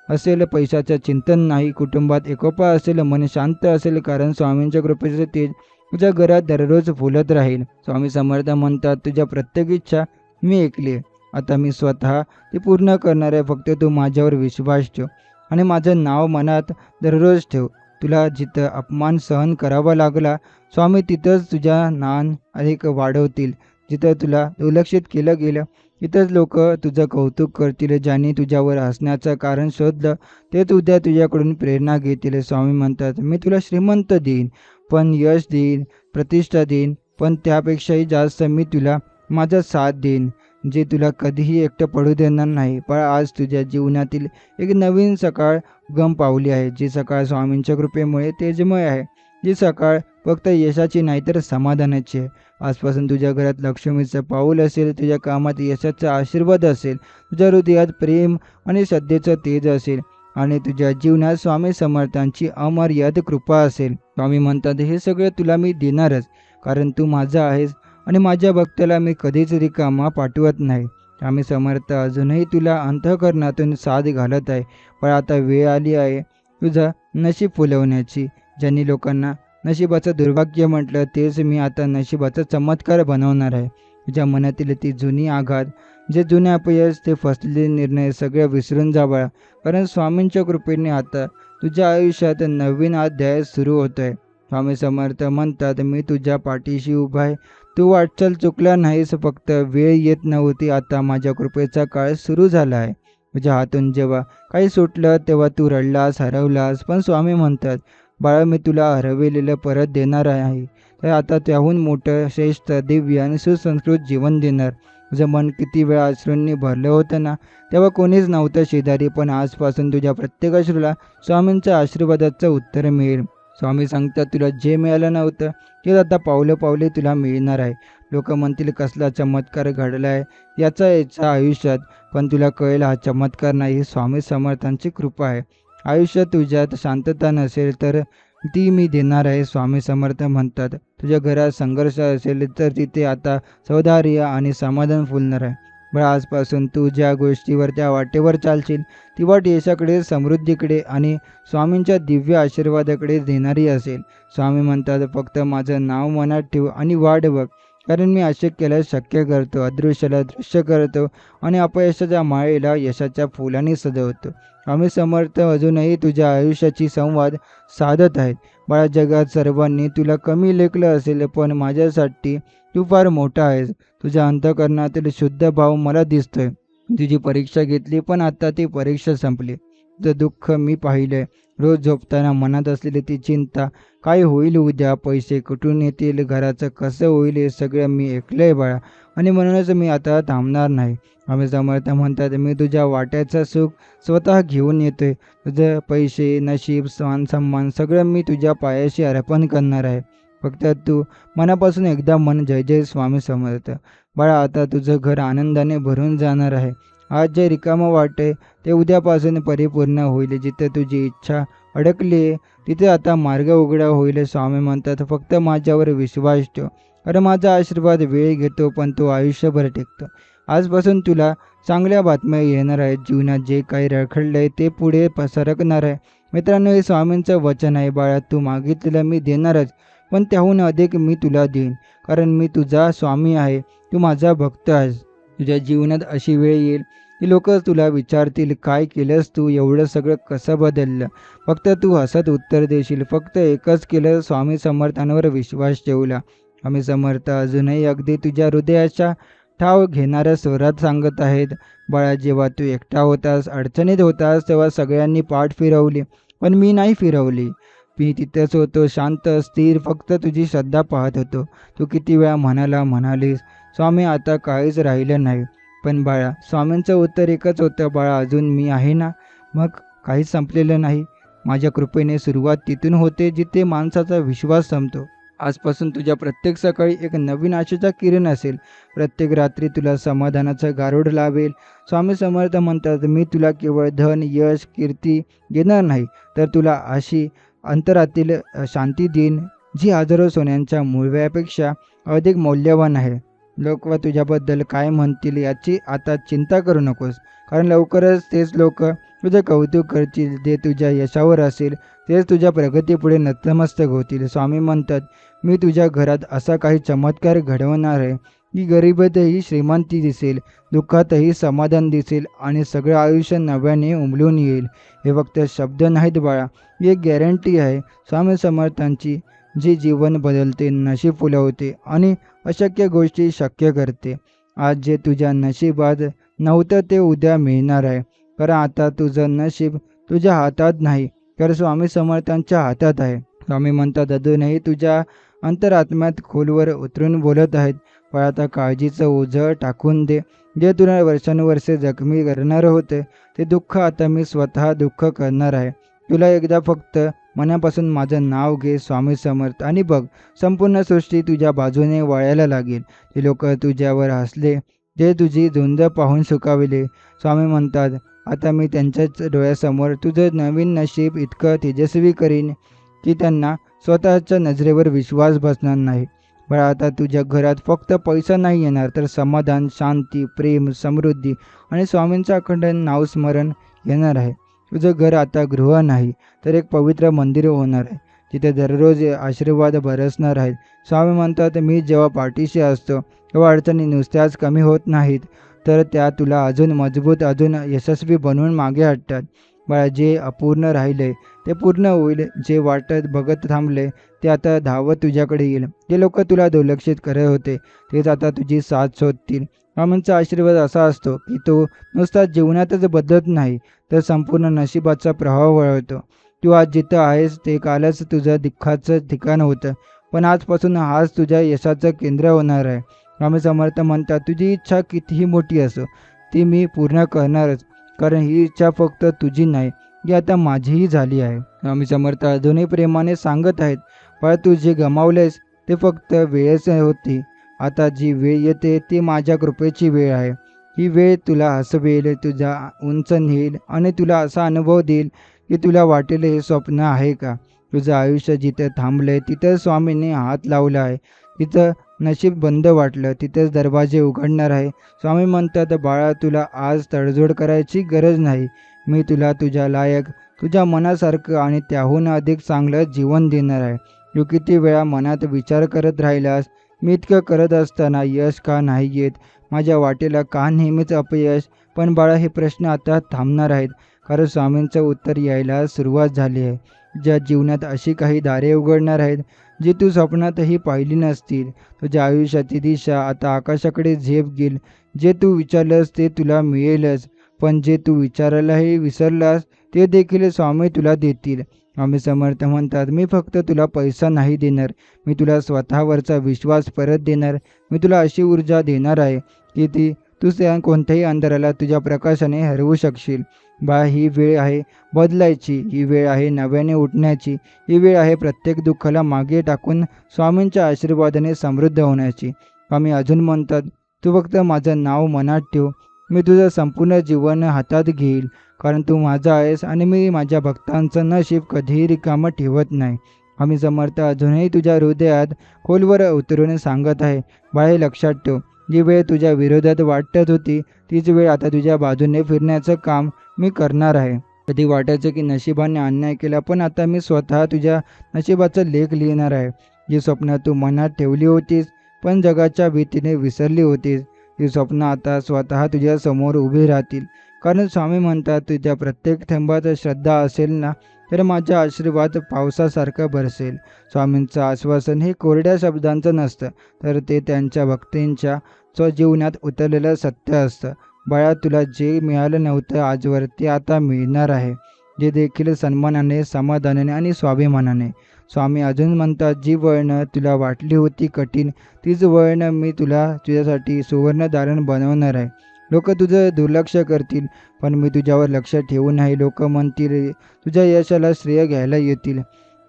असेल पैशाचं चिंतन नाही, कुटुंबात एकोपा असेल, मन शांत असेल, कारण स्वामींच्या कृपेचं तेज तुझ्या घरात दररोज फुलत राहील. स्वामी समर्थ म्हणतात, तुझ्या प्रत्येक इच्छा मी ऐकली, आता मी स्वतः ती पूर्ण करणार आहे. फक्त तू माझ्यावर विश्वास ठेव आणि माझं नाव मनात दररोज ठेव. तुला जिथं अपमान सहन करावा लागला, स्वामी तिथंच तुझ्या ज्ञान अधिक वाढवतील. जिथं तुला दुर्लक्षित केलं गेलं तिथंच लोक तुझं कौतुक करतील. ज्यांनी तुझ्यावर हसण्याचं कारण शोधलं तेच उद्या तुझ्याकडून प्रेरणा घेतील. स्वामी म्हणतात, मी तुला श्रीमंत देईन, पण यश देईन, प्रतिष्ठा देईन, पण त्यापेक्षाही जास्त मी तुला माझा साथ देईन, जे तुला कधीही एकटं पडू देणार नाही. पण आज तुझ्या जीवनातील एक नवीन सकाळ उगम पावली आहे. जी सकाळ स्वामींच्या कृपेमुळे तेजमय आहे. जी सकाळ फक्त यशाची नाही तर समाधानाची आहे. आजपासून तुझ्या घरात लक्ष्मीचं पाऊल असेल, तुझ्या कामात यशाचा आशीर्वाद असेल, तुझ्या हृदयात प्रेम आणि श्रद्धेचं तेज असेल आणि तुझ्या जीवनात स्वामी समर्थांची अमर्याद कृपा असेल. स्वामी म्हणतात, हे सगळं तुला मी देणारच, कारण तू माझा आहेस आणि माझ्या भक्ताला मी कधीच रिकामा पाठवत नाही. स्वामी समर्थ अजूनही तुला अंतःकरणातून साथ घालत आहे. पण आता वेळ आली आहे तुझं नशीब फुलवण्याची. ज्यांनी लोकांना नशिबाचं दुर्भाग्य म्हटलं, तेच मी आता नशिबाचा चमत्कार बनवणार आहे. तुझ्या मनातील ती जुनी आघात, जे जुने अपयश, ते फसलेले निर्णय सगळं विसरून जा बाळा. कारण स्वामींच्या कृपेने आता तुझ्या आयुष्यात नवीन अध्याय सुरू होतोय. स्वामी समर्थ म्हणतात, मी तुझ्या पाठीशी उभा आहे. तू वाटचाल चुकला नाहीस, फक्त वेळ येत नव्हती. आता माझ्या कृपेचा काळ सुरू झाला आहे. तुझ्या हातून जेव्हा काही सुटलं तेव्हा तू रडलास, हरवलास, पण स्वामी म्हणतात, बाळा, मी तुला हरवलेलं परत देणार आहे. तर आता त्याहून मोठं, श्रेष्ठ, दिव्य आणि सुसंस्कृत जीवन देणार. तुझं मन किती वेळा अश्रूंनी भरलं होतं ना, तेव्हा कोणीच नव्हतं शेजारी, पण आजपासून तुझ्या प्रत्येक अश्रूला स्वामींच्या आशीर्वादाचं उत्तर मिळेल. स्वामी सांगतात, तुला जे मिळालं नव्हतं ते आता पावलं पावले तुला मिळणार आहे. लोक म्हणतील, कसला चमत्कार घडलाय याच्या आयुष्यात, पण तुला कळेल हा चमत्कार नाही, स्वामी समर्थांची कृपा आहे. आयुष्यात तुझ्यात शांतता नसेल तर ती मी देणार आहे. स्वामी समर्थ म्हणतात, तुझ्या घरात संघर्ष असेल तर तिथे आता सौहार्द आणि समाधान फुलणार आहे. बरं, आजपासून तू ज्या गोष्टीवर, त्या वाटेवर चालशील ती वाट यशाकडे, समृद्धीकडे आणि स्वामींच्या दिव्य आशीर्वादाकडे नेणारी असेल. स्वामी म्हणतात, फक्त माझं नाव मनात ठेव आणि वाट बघ, कारण मी अशक्याला शक्य करतो, अदृश्याला दृश्य करतो आणि अपयशाच्या माळेला यशाच्या फुलांनी सजवतो. स्वामी समर्थ अजूनही तुझ्या आयुष्याची संवाद साधत आहेत. बाळा, जगात सर्वांनी तुला कमी लेखलं असेल, पण माझ्यासाठी तू फार मोठा आहेस. तुझ्या अंतःकरणातील शुद्ध भाव मला दिसतोय. तुझी परीक्षा घेतली, पण आता ती परीक्षा संपली. तुझं दुःख मी पाहिलंय. रोज झोपताना मनात असलेली ती चिंता, काय होईल उद्या, पैसे कुठून येतील, घराचं कसं होईल, हे सगळं मी ऐकलंय बाळा, आणि म्हणूनच मी आता थांबणार नाही. आम्ही समर्थ म्हणतात, मी तुझ्या वाट्याचं सुख स्वतः घेऊन येतोय. तुझं पैसे, नशीब, मान सन्मान सगळं मी तुझ्या पायाशी अर्पण करणार आहे. फक्त तू मनापासून एकदा म्हण, जय जय स्वामी समर्थ. बाळा, आता तुझं घर आनंदाने भरून जाणार आहे. आज जे रिकामं वाटते ते उद्यापासून परिपूर्ण होईल. जिथे तुझी इच्छा अडकली तिथे आता मार्ग उघडा होईल. स्वामी म्हणतात, फक्त माझ्यावर विश्वास ठेव. अरे, माझा आशीर्वाद वेळ घेतो, पण तो आयुष्यभर टिकतो. आजपासून तुला चांगल्या बातम्या येणार आहेत. जीवनात जे काही रखडलंय ते पुढे सरकणार आहे. मित्रांनो, हे स्वामींचं वचन आहे. बाळा, तू मागितलेलं मी देणारच, पण त्याहून अधिक मी तुला देईन, कारण मी तुझा स्वामी आहे. तू माझा भक्त आहेस. तुझ्या जीवनात अशी वेळ येईल की लोक तुला विचारतील, काय केलंस तू, एवढं सगळं कसं बदललं. फक्त तू हसत उत्तर देशील, फक्त एकच केलं, स्वामी समर्थांवर विश्वास ठेवला. स्वामी समर्थ अजूनही अगदी तुझ्या हृदयाच्या ठाव घेणाऱ्या स्वरात सांगत आहेत, बाळा, जेव्हा तू एकटा होतास, अडचणीत होतास, तेव्हा सगळ्यांनी पाठ फिरवली, पण मी नाही फिरवली. मी तिथेच होतो, शांत, स्थिर, फक्त तुझी श्रद्धा पाहत होतो. तू किती वेळा म्हणालीस, स्वामी, आता काहीच राहिलं नाही. पण बाळा, स्वामींचं उत्तर एकच होतं, बाळा, अजून मी आहे ना. मग काहीच संपलेलं नाही. माझ्या कृपेने सुरुवात तिथून होते जिथे माणसाचा विश्वास संपतो. आजपासून तुझ्या प्रत्येक सकाळी एक नवीन आशेचा किरण असेल. प्रत्येक रात्री तुला समाधानाचं गारुड लावेल. स्वामी समर्थ म्हणतात, मी तुला केवळ धन, यश, कीर्ती देणार नाही, तर तुला अशी अंतरातील शांती देईन, जी हजारो सोन्यांच्या मूल्यांपेक्षा अधिक मौल्यवान आहे. लोक तुझ्याबद्दल काय म्हणतील याची आता चिंता करू नकोस, कारण लवकरच तेच लोक तुझं कौतुक करतील. जे तुझ्या यशावर असेल तेच तुझ्या प्रगतीपुढे नतमस्तक होतील. स्वामी म्हणतात, मी तुझ्या घरात असा काही चमत्कार घडवणार आहे की गरिबीतही श्रीमंती दिसेल, दुःखातही समाधान दिसेल आणि सगळं आयुष्य नव्याने उमलून येईल. हे फक्त शब्द नाहीत बाळा, ही एक गॅरंटी आहे स्वामी समर्थांची. जी जीवन बदलते, नशीब फुलवते आणि अशक्य गोष्टी शक्य करते. आज जे तुझ्या नशिबात नव्हतं ते उद्या मिळणार आहे. कारण आता तुझं नशीब तुझ्या हातात नाही, तर स्वामी समर्थांच्या हातात आहे. स्वामी म्हणतात अजूनही तुझ्या अंतरात्म्यात खोलवर उतरून बोलत आहेत. पण आता काळजीचं ओझं टाकून दे. जे तुला वर्षानुवर्षे जखमी करणारं होते ते दुःख आता मी स्वतः दुःख करणार आहे. तुला एकदा फक्त मनापासून माझं नाव घे स्वामी समर्थ आणि बघ संपूर्ण सृष्टी तुझ्या बाजूने वळायला लागेल. ते लोक तुझ्यावर हसले, जे तुझी झुंज पाहून सुखावले. स्वामी म्हणतात आता मी त्यांच्याच डोळ्यासमोर तुझं नवीन नशीब इतकं तेजस्वी करीन की त्यांना स्वतःच्या नजरेवर विश्वास बसणार नाही. बाळा आता तुझ्या घरात फक्त पैसा नाही येणार, तर समाधान, शांती, प्रेम, समृद्धी आणि स्वामींचं अखंड नावस्मरण येणार आहे. तुझं घर आता गृह नाही, तर एक पवित्र मंदिर होणार आहे. तिथे दररोज आशीर्वाद बरसणार आहेत. स्वामी म्हणतात मी जेव्हा पाठीशी असतो तेव्हा अडचणी नुसत्याच कमी होत नाहीत, तर त्या तुला अजून मजबूत, अजून यशस्वी बनवून मागे हटतात. बाळा जे अपूर्ण राहिले ते पूर्ण होईल. जे वाटत बघत थांबले ते आता धावत तुझ्याकडे येईल. जे लोक तुला दुर्लक्षित करत होते तेच आता तुझी साथ शोधतील. स्वामींचा आशीर्वाद असा असतो की तो नुसता जीवनातच बदलत नाही, तर संपूर्ण नशिबाचा प्रभाव वळवतो. तू आज जिथं आहेस ते कालच तुझं दुःखाचं ठिकाण होतं, पण आजपासून हाच तुझ्या यशाचं केंद्र होणार आहे. स्वामी समर्थ म्हणतात तुझी इच्छा कितीही मोठी असो ती मी पूर्ण करणारच, कारण ही इच्छा फक्त तुझी नाही, ही आता माझीही झाली आहे. स्वामी समर्थ अजूनही प्रेमाने सांगत आहेत पण तू जे गमावलेस ते फक्त वेळच होती. आता जी वेळ येते ती माझ्या कृपेची वेळ आहे. ही वेळ तुला हसवेल, तुझा उंच नेईल आणि तुला असा अनुभव देईल की तुला वाटेल हे स्वप्न आहे का. तुझं आयुष्य जिथे थांबलंय तिथं स्वामींनी हात लावला आहे. तिथं नशीब बंद वाटलं तिथेच दरवाजे उघडणार आहे. स्वामी म्हणतात बाळा तुला आज तडजोड करायची गरज नाही. मी तुला तुझ्या लायक, तुझ्या मनासारखं आणि त्याहून अधिक चांगलं जीवन देणार आहे. तू किती वेळा मनात विचार करत राहिलास मी इतकं करत असताना यश का नाही येत, माझ्या वाटेला का नेहमीच अपयश. पण बाळा हे प्रश्न आता थांबणार आहेत, कारण स्वामींचं उत्तर यायला सुरुवात झाली आहे. ज्या जीवनात अशी काही दारे उघडणार आहेत जी तू स्वप्नातही पाहिली नसतील. तुझ्या आयुष्याची दिशा आता आकाशाकडे झेप घेईल. जे तू विचारलंस ते तुला मिळेलच, पण जे तू विचारायलाही विसरलास ते देखील स्वामी तुला देतील. स्वामी समर्थ म्हणतात मी फक्त तुला पैसा नाही देणार, मी तुला स्वतःवरचा विश्वास परत देणार. मी तुला अशी ऊर्जा देणार आहे की ती तू त्या कोणत्याही अंधाराला तुझ्या प्रकाशाने हरवू शकशील. बा ही वेळ आहे बदलायची, ही वेळ आहे नव्याने उठण्याची, ही वेळ आहे प्रत्येक दुःखाला मागे टाकून स्वामींच्या आशीर्वादाने समृद्ध होण्याची. स्वामी अजून म्हणतात तू फक्त माझं नाव मनात ठेव, मी तुझं संपूर्ण जीवन हातात घेईल, कारण तू माझा आहेस आणि मी माझ्या भक्तांचं नशीब कधीही रिकामं ठेवत नाही. आम्ही समर्थ अजूनही तुझ्या हृदयात खोलवर उतरून सांगत आहे बाळे लक्षात ठेव, जी वेळ तुझ्या विरोधात वाटत होती तीच वेळ आता तुझ्या बाजूने फिरण्याचं काम मी करणार आहे. कधी वाटायचं की नशिबाने अन्याय केला, पण आता मी स्वतः तुझ्या नशिबाचा लेख लिहिणार आहे. जी स्वप्न तू मनात ठेवली होतीस पण जगाच्या भीतीने विसरली होतीस, ती स्वप्न आता स्वतः तुझ्या समोर उभी राहतील. कारण स्वामी म्हणतात तुझ्या प्रत्येक थेंबात श्रद्धा असेल ना, तर माझा आशीर्वाद पावसासारखा बरसेल. स्वामींचं आश्वासन हे कोरड्या शब्दांचं नसतं, तर ते त्यांच्या भक्तींच्या स्वजीवनात उतरलेलं सत्य असतं. बाळा तुला जे मिळालं नव्हतं आजवर ते आता मिळणार आहे, जे देखील सन्मानाने, समाधानाने आणि स्वाभिमानाने. स्वामी अजून म्हणतात जी वळणं तुला वाटली होती कठीण, तीच वळणं मी तुझ्यासाठी सुवर्णधारण बनवणार आहे. लोक तुझं दुर्लक्ष करतील, पण मी तुझ्यावर लक्ष ठेवू नाही. लोक म्हणतील तुझ्या यशाला श्रेय घ्यायला येतील,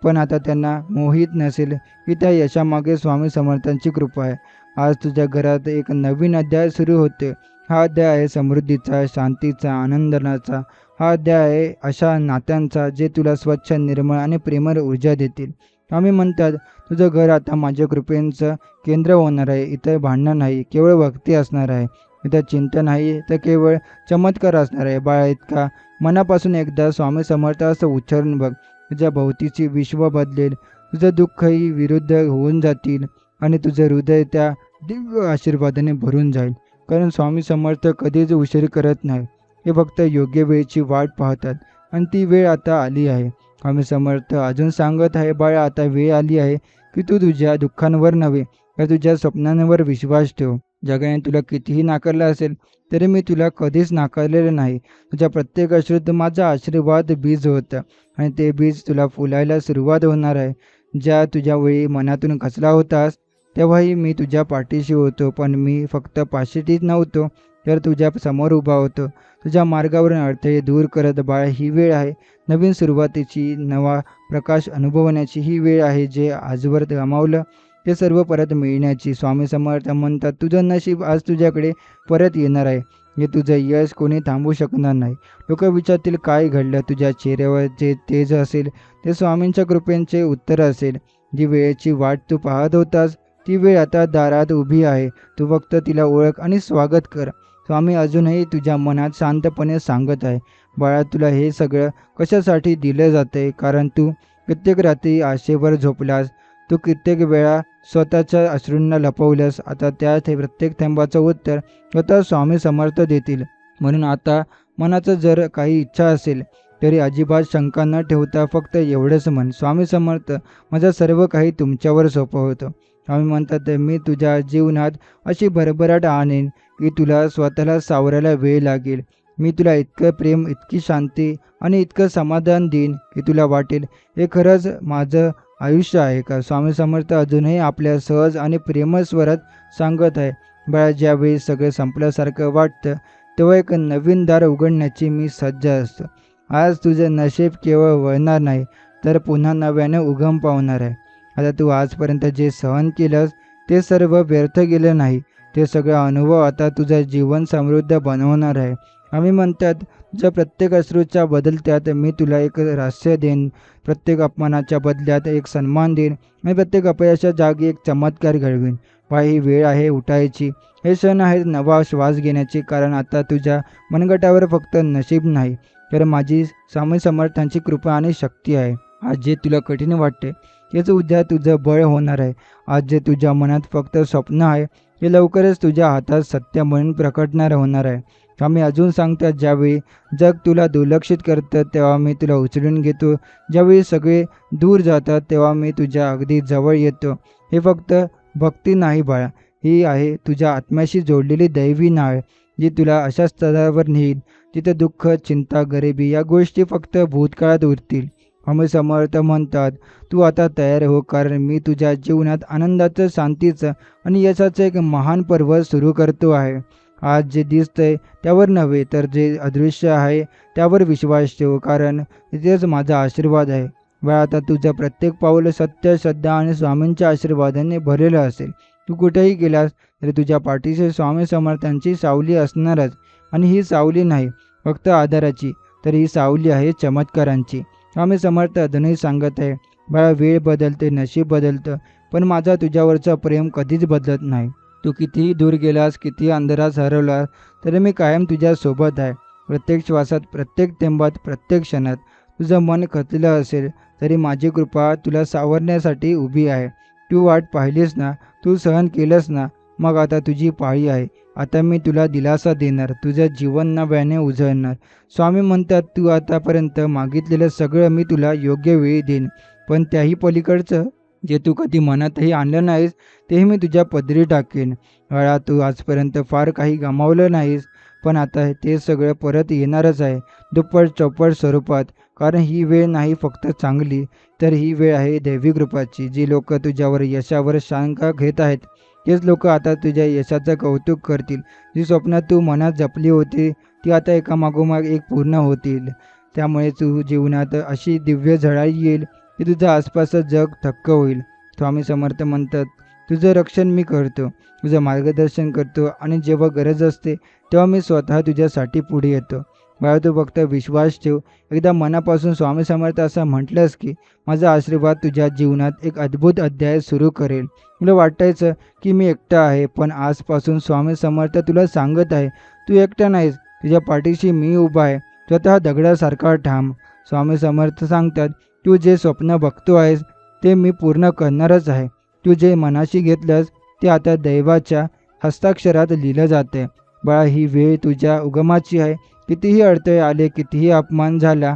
पण आता त्यांना मोहित नसेल की त्या यशामागे स्वामी समर्थांची कृपा आहे. आज तुझ्या घरात एक नवीन अध्याय सुरू होते. हा अध्याय आहे समृद्धीचा, शांतीचा, आनंदाचा. हा अध्याय आहे अशा नात्यांचा जे तुला स्वच्छ, निर्मळ आणि प्रेमळ ऊर्जा देतील. स्वामी म्हणतात तुझं घर आता माझ्या कृपेचं केंद्र होणार आहे. इथं भांडणं नाही, केवळ भक्ती असणार आहे. इथं चिंता नाही, तर केवळ चमत्कार असणार आहे. बाळा इतका मनापासून एकदा स्वामी समर्थ असं उच्चारून बघ, तुझ्या भोवतीची विश्व बदलेल. तुझं दुःखही विरुद्ध होऊन जातील आणि तुझं हृदय त्या दिव्य आशीर्वादाने भरून जाईल. कारण स्वामी समर्थ कधीच उशीर करत नाही, हे फक्त योग्य वेळेची वाट पाहतात आणि ती वेळ आता आली आहे. स्वामी समर्थ अजून सांगत आहे, बाळा आता वेळ आली आहे की तू तुझ्या दुःखांवर नव्हे तर तुझ्या स्वप्नांवर विश्वास ठेव. जगाने तुला कितीही नाकारलं असेल तरी मी तुला कधीच नाकारलेलं नाही. तुझ्या प्रत्येक अश्रूत माझा आशीर्वाद बीज होतं आणि ते बीज तुला फुलायला सुरुवात होणार आहे. ज्या तुझ्या वेळी मनातून खचला होतास तेव्हाही मी तुझ्या पाठीशी होतो, पण मी फक्त पाठीशीच नव्हतो तर तुझ्या समोर उभा होतो. तुझ्या मार्गावरून अडथळे दूर करत. बाळ ही वेळ आहे नवीन सुरुवातीची, नवा प्रकाश अनुभवण्याची. ही वेळ आहे जे आजवर गमावलं ते सर्व परत मिळण्याची. स्वामी समर्थ म्हणतात, तुझं नशीब आज तुझ्याकडे परत येणार आहे. हे तुझं यश कोणी थांबवू शकणार नाही. लोक विचारतील काय घडलं, तुझ्या चेहऱ्यावर जे तेज असेल ते स्वामींच्या कृपेचे उत्तर असेल. जी वेळेची वाट तू पाहत होतास ती वेळ आता दारात उभी आहे. तू फक्त तिला ओळख आणि स्वागत कर. स्वामी अजूनही तुझ्या मनात शांतपणे सांगत आहे, बाळा तुला हे सगळं कशासाठी दिलं जाते, कारण तू कित्येक रात्री आशेवर झोपलास. तू कित्येक वेळा स्वतःच्या अश्रूंना लपवलंस. आता त्या प्रत्येक थेंबाचं उत्तर स्वतः स्वामी समर्थ देतील. म्हणून आता मनाचं जर काही इच्छा असेल तरी अजिबात शंका न ठेवता फक्त एवढंच म्हण, स्वामी समर्थ माझं सर्व काही तुमच्यावर सोपवतो. स्वामी म्हणतात, मी तुझ्या जीवनात अशी भरभराट आणेन की तुला स्वतःला सावरायला वेळ लागेल. मी तुला इतकं प्रेम, इतकी शांती आणि इतकं समाधान देईन की तुला वाटेल हे खरंच माझं आयुष्य आहे का. स्वामी समर्थ अजूनही आपल्या सहज आणि प्रेमळ स्वरात सांगत आहे, बाळा ज्यावेळी सगळं संपल्यासारखं वाटतं तेव्हा एक नवीन दार उघडण्याची मी सज्ज असतो. आज तुझं नशीब केवळ वळणार नाही तर पुन्हा नव्याने उगम पावणार आहे. आता तू आजपर्यंत जे सहन केलंस ते सर्व व्यर्थ गेलं नाही. ते सगळं अनुभव आता तुझं जीवन समृद्ध बनवणार आहे. आम्ही म्हणतात, तुझ्या प्रत्येक अश्रूच्या बदलत्यात मी तुला एक रहस्य देईन. प्रत्येक अपमानाच्या बदल्यात एक सन्मान देईन आणि प्रत्येक अपयशाच्या जागी एक चमत्कार घडवीन. ही वेळ आहे उठायची. हे क्षण आहेत नवा श्वास घेण्याची, कारण आता तुझ्या मनगटावर फक्त नशीब नाही तर माझी स्वामी समर्थांची कृपा आणि शक्ती आहे. आज जे तुला कठीण वाटते तेच उद्या तुझं बळ होणार आहे. आज जे तुझ्या मनात फक्त स्वप्न आहे हे लवकरच तुझ्या हातात सत्य म्हणून प्रकटणार होणार आहे. आम्ही अजून सांगतात, ज्यावेळी जग तुला दुर्लक्षित करतं तेव्हा मी तुला उचलून घेतो. ज्यावेळी सगळे दूर जातात तेव्हा मी तुझ्या अगदी जवळ येतो. हे फक्त भक्ती नाही बाळा, ही आहे तुझ्या आत्म्याशी जोडलेली दैवी नाळ जी तुला अशा स्तरावर नेईल जिथे दुःख, चिंता, गरिबी या गोष्टी फक्त भूतकाळात उरतील. स्वामी समर्थ म्हणतात, तू आता तयार हो, कारण मी तुझ्या जीवनात आनंदाचं, शांतीचं आणि यशाचं एक महान पर्व सुरू करतो आहे. आज जे दिसतंय त्यावर नव्हे तर जे अदृश्य आहे त्यावर विश्वास ठेव, कारण इथेच माझा आशीर्वाद आहे. बाळा आता तुझं प्रत्येक पाऊल सत्य, श्रद्धा आणि स्वामींच्या आशीर्वादाने भरलेलं असेल. तू कुठेही गेलास तरी तुझ्या पाठीशी स्वामी समर्थांची सावली असणारच. आणि ही सावली नाही फक्त आधाराची, तर ही सावली आहे चमत्कारांची. स्वामी समर्थ अजूनही सांगत आहे, बाळा वेळ बदलते, नशीब बदलतं, पण माझा तुझ्यावरचं प्रेम कधीच बदलत नाही. तू कितीही दूर गेलास, कितीही अंधारात हरवलास तरी मी कायम तुझ्या सोबत आहे. प्रत्येक श्वासात, प्रत्येक थेंबात, प्रत्येक क्षणात. तुझं मन खचलं असेल तरी माझी कृपा तुला सावरण्यासाठी उभी आहे. तू वाट पाहिलीस ना, तू सहन केलंस ना, मग आता तुझी पाळी आहे. आता मी तुला दिलासा देणार, तुझं जीवन नव्याने उजळणार. स्वामी म्हणतात, तू आतापर्यंत मागितलेलं सगळं मी तुला योग्य वेळी देईन, पण त्याही पलीकडचं जे तू कधी मनातही आणलं नाहीस तेही मी तुझ्या पदरी टाकेन. बाळा तू आजपर्यंत फार काही गमावलं नाहीस, पण आता ते सगळं परत येणारच आहे, दुप्पट चौपट स्वरूपात. कारण ही वेळ नाही फक्त चांगली, तर ही वेळ आहे दैवी कृपाची. जी लोक तुझ्यावर, यशावर शंका घेत आहेत तेच लोक आता तुझ्या यशाचं कौतुक करतील. जी स्वप्न तू मनात जपली होती ती आता एकामागोमाग एक पूर्ण होतील. त्यामुळे तू जीवनात अशी दिव्य झळाळी येईल की तुझं आसपासचं जग थक्क होईल. स्वामी समर्थ म्हणतात, तुझं रक्षण मी करतो, तुझं मार्गदर्शन करतो आणि जेव्हा गरज असते तेव्हा मी स्वतः तुझ्यासाठी पुढे येतो. बाळा तू फक्त विश्वास ठेव. एकदा मनापासून स्वामी समर्थ असं म्हटलंस की माझा आशीर्वाद तुझ्या जीवनात एक अद्भुत अध्याय सुरू करेल. तुला वाटायचं की मी एकटा आहे, पण आजपासून स्वामी समर्थ तुला सांगत आहे, तू एकटा नाहीस, तुझ्या पाठीशी मी उभा आहे, स्वतः दगडासारखा ठाम. स्वामी समर्थ सांगतात, तू जे स्वप्न बघतो आहेस ते मी पूर्ण करणारच आहे. तू जे मनाशी घेतलंस ते आता दैवाच्या हस्ताक्षरात लिहिलं जाते. बाळा ही वेळ तुझ्या उगमाची आहे. कितीही अडथळे आले, कितीही अपमान झाला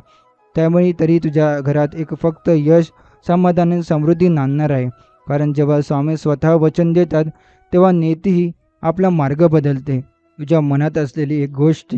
त्यामुळे तरी तुझ्या घरात एक फक्त यश, समाधान आणि समृद्धी नांदणार आहे. कारण जेव्हा स्वामी स्वतः वचन देतात तेव्हा नेतीही आपला मार्ग बदलते. तुझ्या मनात असलेली एक गोष्ट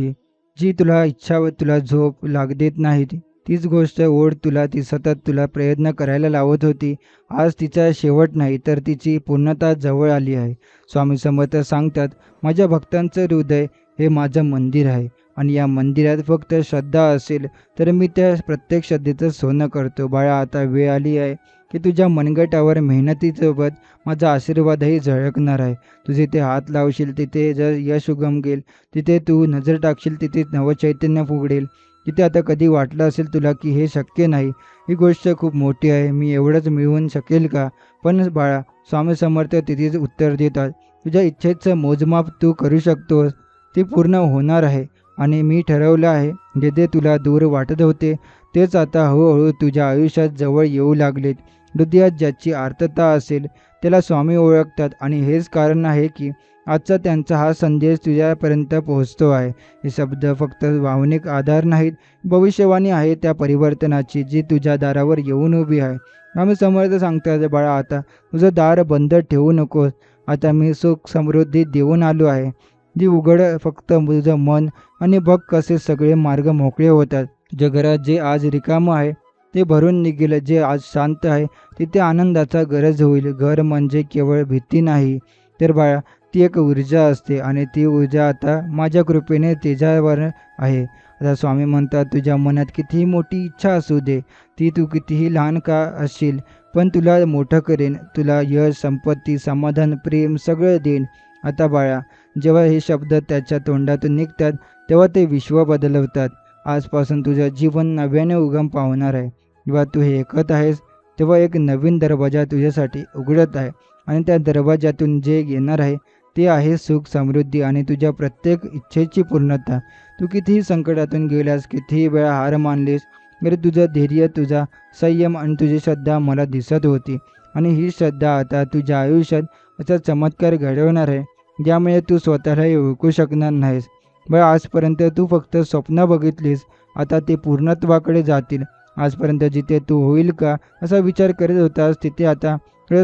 जी तुला इच्छा व तुला झोप देत नाही, तीच गोष्ट ओढ तुला ती सतत तुला प्रयत्न करायला लावत होती. आज तिचा शेवट नाही तर तिची पूर्णता जवळ आली आहे. स्वामी समर्थ सांगतात, माझ्या भक्तांचं हृदय हे माझं मंदिर आहे आणि या मंदिरात फक्त श्रद्धा असेल तर मी त्या प्रत्येक श्रद्धेचं सोनं करतो. बाळा, आता वेळ आली आहे की तुझ्या मनगटावर मेहनतीसोबत माझा आशीर्वादही झळकणार आहे. तू जिथे हात लावशील तिथे जर यश उगमगेल, तिथे तू नजर टाकशील तिथे नवचैतन्य फुगडेल. तिथे आता कधी वाटलं असेल तुला की हे शक्य नाही, ही गोष्ट खूप मोठी आहे, मी एवढंच मिळवून शकेल का? पण बाळा, स्वामी समर्थ तिथेच उत्तर देतात, तुझ्या इच्छेचं मोजमाप तू करू शकतोस, ते पूर्ण होणार आहे. आणि मी ठरवलं आहे, जे तुला दूर वाटत होते तेच आता हळूहळू तुझ्या आयुष्यात जवळ येऊ लागलेत. हृदयात ज्याची आर्तता असेल त्याला स्वामी ओळखतात आणि हेच कारण आहे की आजचा त्यांचा हा संदेश तुझ्यापर्यंत पोहोचतो आहे. हे शब्द फक्त भावनिक आधार नाहीत, भविष्यवाणी आहे त्या परिवर्तनाची जी तुझ्या दारावर येऊन उभी आहे. आम्ही समर्थ सांगतात, बाळा, आता तुझं दार बंद ठेवू नकोस. आता मी सुख समृद्धी देऊन आलो आहे, जी उघड फक्त तुझं मन आणि बघ कसे सगळे मार्ग मोकळे होतात. तुझ्या घरात जे आज रिकामं आहे ते भरून निघेल. जे आज शांत आहे तिथे आनंदाचा गरज होईल. घर म्हणजे केवळ भीती नाही तर बाळा, ती एक ऊर्जा असते आणि ती ऊर्जा आता माझ्या कृपेने तेजावर आहे. आता स्वामी म्हणतात, तुझ्या मनात कितीही मोठी इच्छा असू दे, ती तू कितीही लहान का असशील, पण तुला मोठं करेन. तुला यश, संपत्ती, समाधान, प्रेम सगळं देईन. आता बाळा, जेव्हा हे शब्द त्याच्या तोंडातून निघतात तेव्हा ते विश्व बदलवतात. आजपासून तुझं जीवन नव्याने उगम पावणार आहे. जेव्हा तू हे ऐकत आहेस तेव्हा एक नवीन दरवाजा तुझ्यासाठी उघडत आहे आणि त्या दरवाजातून जे येणार आहे ते आहे सुख, समृद्धी आणि तुझ्या प्रत्येक इच्छेची पूर्णता. तू कितीही संकटातून गेल्यास, कितीही वेळा हार मानलीस, तरी तुझं धैर्य, तुझा संयम आणि तुझी श्रद्धा मला दिसत होती आणि ही श्रद्धा आता तुझ्या आयुष्यात असा चमत्कार घडवणार आहे ज्यामुळे तू स्वतःलाही ओळखू शकणार नाहीस. बरं, आजपर्यंत तू फक्त स्वप्न बघितलीस, आता ते पूर्णत्वाकडे जातील. आजपर्यंत जिथे तू होईल का असा विचार करत होतास तिथे आता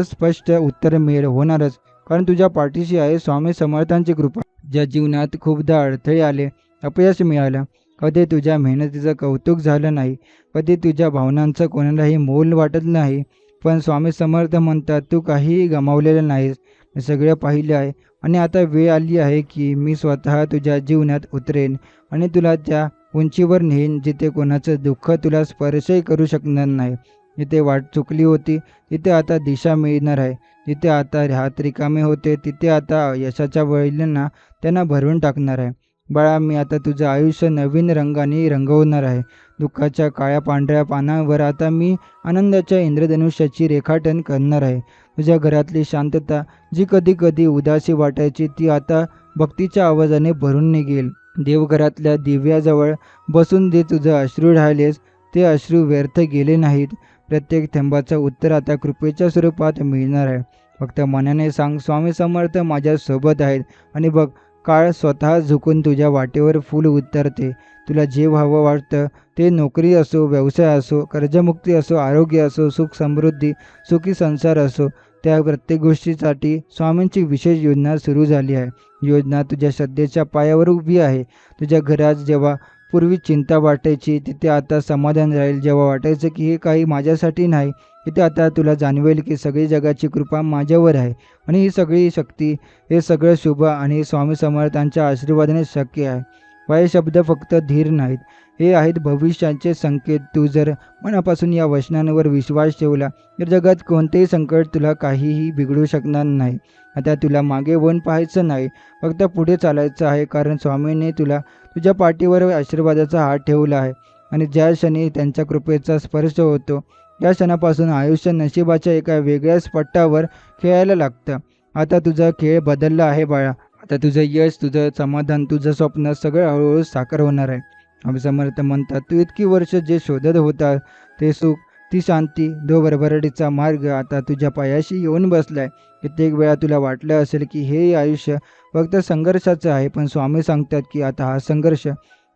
स्पष्ट उत्तर मिळेल, होणारच. कारण तुझ्या पाठीशी आहे स्वामी समर्थांची कृपा. ज्या जीवनात खूपदा अडथळे आले, अपयश मिळालं, कधी तुझ्या मेहनतीचं कौतुक झालं नाही, कधी तुझ्या भावनांचं कोणालाही मोल वाटत नाही, पण स्वामी समर्थ म्हणतात, तू काहीही गमावलेलं नाहीस. मी सगळं पाहिलं आहे आणि आता वेळ आली आहे की मी स्वतः तुझ्या जीवनात उतरेन आणि तुला त्या उंचीवर नेईन जिथे कोणाचं दुःख तुला स्पर्शही करू शकणार नाही. जिथे वाट चुकली होती तिथे आता दिशा मिळणार आहे. जिथे आता हात रिकामे होते तिथे आता यशाच्या वळणांना त्यांना भरून टाकणार आहे. बाळा, मी आता तुझं आयुष्य नवीन रंगाने रंगवणार आहे. दुःखाच्या काळ्या पांढऱ्या पानावर आता मी आनंदाच्या इंद्रधनुष्याची रेखाटन करणार आहे. तुझ्या घरातली शांतता जी कधी कधी उदासी वाटायची ती आता भक्तीच्या आवाजाने भरून निघेल. देवघरातल्या दिव्याजवळ बसून जे तुझं अश्रू राहिलेस ते अश्रू व्यर्थ गेले नाहीत. प्रत्येक थेंबाचं उत्तर आता कृपेच्या स्वरूपात मिळणार आहे. फक्त मनाने सांग, स्वामी समर्थ माझ्यासोबत आहेत आणि बघ, काळ स्वतः झुकून तुझ्या वाटेवर फूल उतरते. तुला जे व्हावं वाटतं ते, नोकरी असो, व्यवसाय असो, कर्जमुक्ती असो, आरोग्य असो, सुख समृद्धी, सुखी संसार असो, त्या प्रत्येक गोष्टीसाठी स्वामींची विशेष योजना सुरू झाली आहे. योजना तुझ्या श्रद्धेच्या पायावर उभी आहे. तुझ्या घरात जेव्हा पूर्वी चिंता वाटायची तिथे आता समाधान राहील. जेव्हा वाटायचं की हे काही माझ्यासाठी नाही, तिथे आता तुला जाणवेल की सगळी जगाची कृपा माझ्यावर आहे आणि ही सगळी शक्ती, हे सगळं शुभ आणि स्वामी समर्थांच्या आशीर्वादाने शक्य आहे. हे शब्द फक्त धीर नाहीत, हे आहेत भविष्याचे संकेत. तू जर मनापासून या वचनांवर विश्वास ठेवला तर जगात कोणतेही संकट तुला काहीही बिघडू शकणार नाही. आता तुला मागे वळून पाहायचं नाही, फक्त पुढे चालायचं आहे. कारण स्वामींनी तुला तुझ्या पाठीवर आशीर्वादाचा हात ठेवला आहे आणि ज्या क्षणी त्यांच्या कृपेचा स्पर्श होतो या क्षणापासून आयुष्य नशिबाच्या एका वेगळ्याच पट्टावर खेळायला लागतं. आता तुझा खेळ बदलला आहे बाळा. आता तुझं यश, तुझं समाधान, तुझं स्वप्न सगळं हळूहळू साकार होणार आहे. आम्ही समर्थ म्हणतात, तू इतकी वर्ष जे शोधत होता ते सुख, ती शांती, तो भरभराटीचा मार्ग आता तुझ्या पायाशी येऊन बसलाय. कित्येक वेळा तुला वाटलं असेल की हे आयुष्य फक्त संघर्षाचं आहे, पण स्वामी सांगतात की आता हा संघर्ष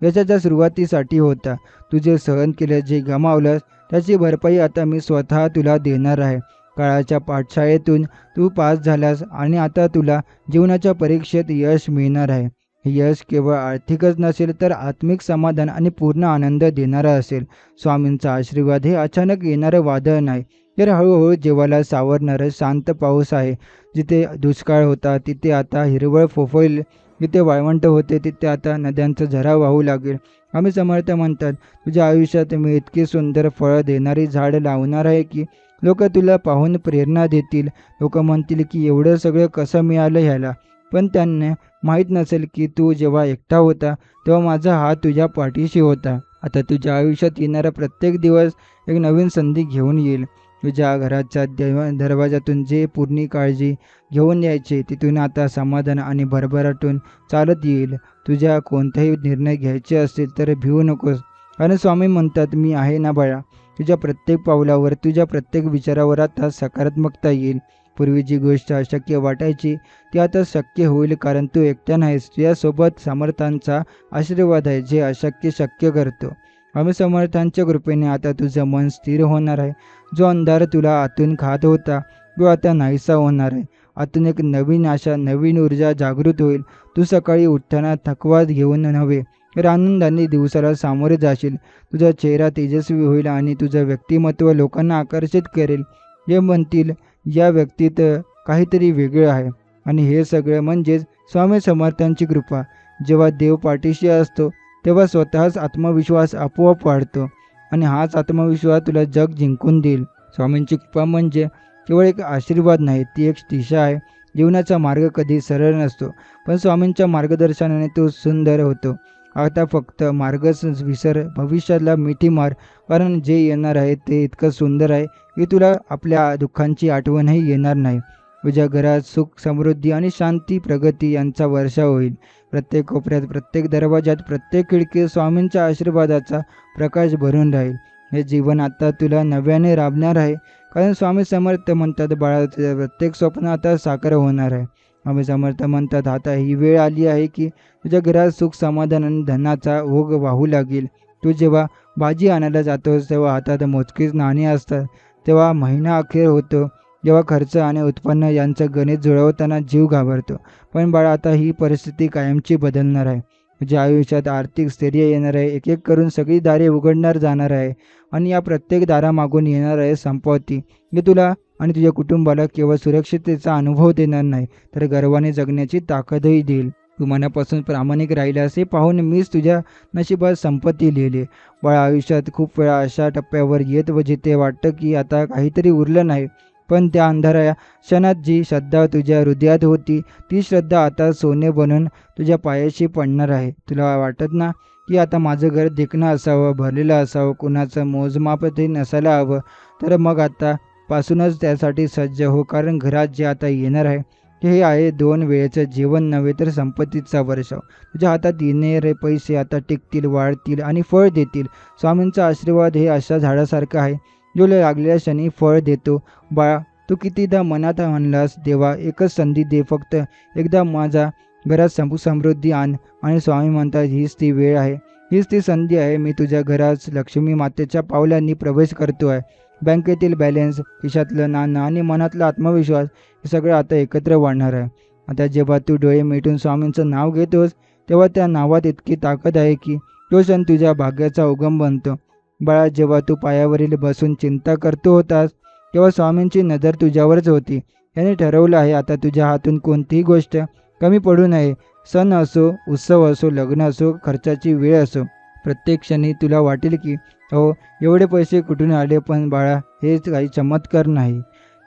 यशाच्या सुरुवातीसाठी होता. तू जे सहन केलं, जे गमावलंस त्याची भरपाई आता मी स्वतः तुला देणार आहे. काळाच्या पाठशाळेतून तू पास झालास आणि आता तुला जीवनाच्या परीक्षेत यश मिळणार आहे. हे यश केवळ आर्थिकच नसेल तर आत्मिक समाधान आणि पूर्ण आनंद देणारं असेल. स्वामींचा आशीर्वाद हे अचानक येणारं वादळ नाही, तर हळूहळू जीवाला सावरणारं शांत पाऊस आहे. जिथे दुष्काळ होता तिथे आता हिरवळ फोफळेल, जिथे वाळवंट होते तिथे आता नद्यांचा झरा वाहू लागेल. आम्ही समर्थ म्हणतात, तुझ्या आयुष्यात मी इतकी सुंदर फळं देणारी झाड लावणार आहे की लोक तुला पाहून प्रेरणा देतील. लोक म्हणतील की एवढं सगळं कसं मिळालं ह्याला. पण त्यांना माहीत नसेल की तू जेव्हा एकटा होता तेव्हा माझा हात तुझ्या पाठीशी होता. आता तुझ्या आयुष्यात येणारा प्रत्येक दिवस एक नवीन संधी घेऊन येईल. तुझ्या घराच्या दरवाजातून जे पूर्ण काळजी घेऊन यायचे तिथून आता समाधान आणि भरभराटून चालत येईल. तुझ्या कोणताही निर्णय घ्यायचे असतील तर भिवू नकोस, कारण स्वामी म्हणतात, मी आहे ना बाळा. तुझ्या प्रत्येक पावलावर, तुझ्या प्रत्येक विचारावर आता सकारात्मकता येईल. पूर्वी जी गोष्ट अशक्य वाटायची ती आता शक्य होईल, कारण तू एकटा नाहीस. तुझ्यासोबत समर्थांचा आशीर्वाद आहे जे अशक्य शक्य करतो. आम्ही समर्थांच्या कृपेने आता तुझं मन स्थिर होणार आहे. जो अंधार तुला आतून खात होता तो आता नाहीसा होणार आहे. आतून एक नवीन आशा, नवीन ऊर्जा जागृत होईल. तू सकाळी उठताना थकवा घेऊन नव्हे तर आनंदाने दिवसाला सामोरे जाशील. तुझा चेहरा तेजस्वी होईल आणि तुझं व्यक्तिमत्व लोकांना आकर्षित करेल. जे म्हणतील, या व्यक्तीत काहीतरी वेगळं आहे. आणि हे सगळं म्हणजेच स्वामी समर्थांची कृपा. जेव्हा देव पाठीशी असतो तेव्हा स्वतःच आत्मविश्वास आपोआप वाढतो आणि हाच आत्मविश्वास तुला जग जिंकून देईल. स्वामींची कृपा म्हणजे केवळ एक आशीर्वाद नाही, ती एक दिशा आहे. जीवनाचा मार्ग कधी सरळ नसतो, पण स्वामींच्या मार्गदर्शनाने तो सुंदर होतो. आता फक्त मार्गच विसर, भविष्याला मिठी मार, कारण जे येणार आहे ते इतकं सुंदर आहे की तुला आपल्या दुःखांची आठवणही येणार नाही. तुझ्या घरात सुख, समृद्धी आणि शांती, प्रगती यांचा वर्षाव होईल. प्रत्येक कोपऱ्यात, प्रत्येक दरवाजात, प्रत्येक खिडकीत स्वामींच्या आशीर्वादाचा प्रकाश भरून राहील. हे जीवन आता तुला नव्याने राबणार आहे, कारण स्वामी समर्थ म्हणतात, बाळा, तुझं प्रत्येक स्वप्न आता साकार होणार आहे. स्वामी समर्थ म्हणतात, आता ही वेळ आली आहे की तुझ्या घरात सुख, समाधान आणि धनाचा ओघ वाहू लागेल. तू जेव्हा भाजी आणायला जातोस तेव्हा हातात मोजकीच नाणी असतात. तेव्हा महिना अखेर होतो, जेव्हा खर्च आणि उत्पन्न यांचं गणित जुळवताना जीव घाबरतो. पण बाळा, आता ही परिस्थिती कायमची बदलणार आहे. तुझ्या आयुष्यात आर्थिक स्थैर्य येणार आहे. एक एक करून सगळी दारे उघडणार जाणार आहे आणि या प्रत्येक दारामागून येणार आहे संपत्ती. हे तुला आणि तुझ्या कुटुंबाला केवळ सुरक्षिततेचा अनुभव देणार नाही, तर गर्वाने जगण्याची ताकदही देईल. तू मनापासून प्रामाणिक राहिल्यास हे पाहून मीच तुझ्या नशिबात संपत्ती लिहिली. बाळा, आयुष्यात खूप वेळा अशा टप्प्यावर येत व जिथे वाटतं की आता काहीतरी उरलं नाही, पण त्या अंधाऱ्या क्षणात जी श्रद्धा तुझ्या हृदयात होती ती श्रद्धा आता सोने बनून तुझ्या पायाशी पडणार आहे. तुला वाटत ना की आता माझं घर देखणं असावं, भरलेलं असावं, कुणाचं मोजमापही नसायला हवं, तर मग आता पासूनच त्यासाठी सज्ज हो, कारण घरात जे आता येणार आहे हे आहे 2 वेळेचं जेवण नव्हे तर संपत्तीचा वर्षाव. तुझ्या हातात येणारे पैसे आता टिकतील, वाढतील आणि फळ देतील. स्वामींचा आशीर्वाद हे अशा झाडासारखं आहे जो लागलेल्या क्षणी फळ देतो. बाळा, तू कितीदा मनात म्हणलास, देवा एकच संधी दे, फक्त एकदा माझ्या घरात समृद्धी आण. आणि स्वामी म्हणतात, हीच ती वेळ आहे, हीच ती संधी आहे. मी तुझ्या घरात लक्ष्मी मातेच्या पावलांनी प्रवेश करतो आहे. बँकेतील बॅलन्स, खिशातलं नाणं आणि मनातला आत्मविश्वास हे सगळं आता एकत्र वाढणार आहे. आता जेव्हा तू डोळे मिटून स्वामींचं नाव घेतोस तेव्हा त्या नावात इतकी ताकद आहे की तो क्षण तुझ्या भाग्याचा उगम बनतो. बाळा, जेव्हा तू पायावरील बसून चिंता करतो होतास तेव्हा स्वामींची नजर तुझ्यावरच होती. त्याने ठरवलं आहे आता तुझ्या हातून कोणतीही गोष्ट कमी पडू नये. सण असो, उत्सव असो, लग्न असो, खर्चाची वेळ असो, प्रत्येक क्षणी तुला वाटेल की हो, एवढे पैसे कुठून आले. पण बाळा, हे काही चमत्कार नाही,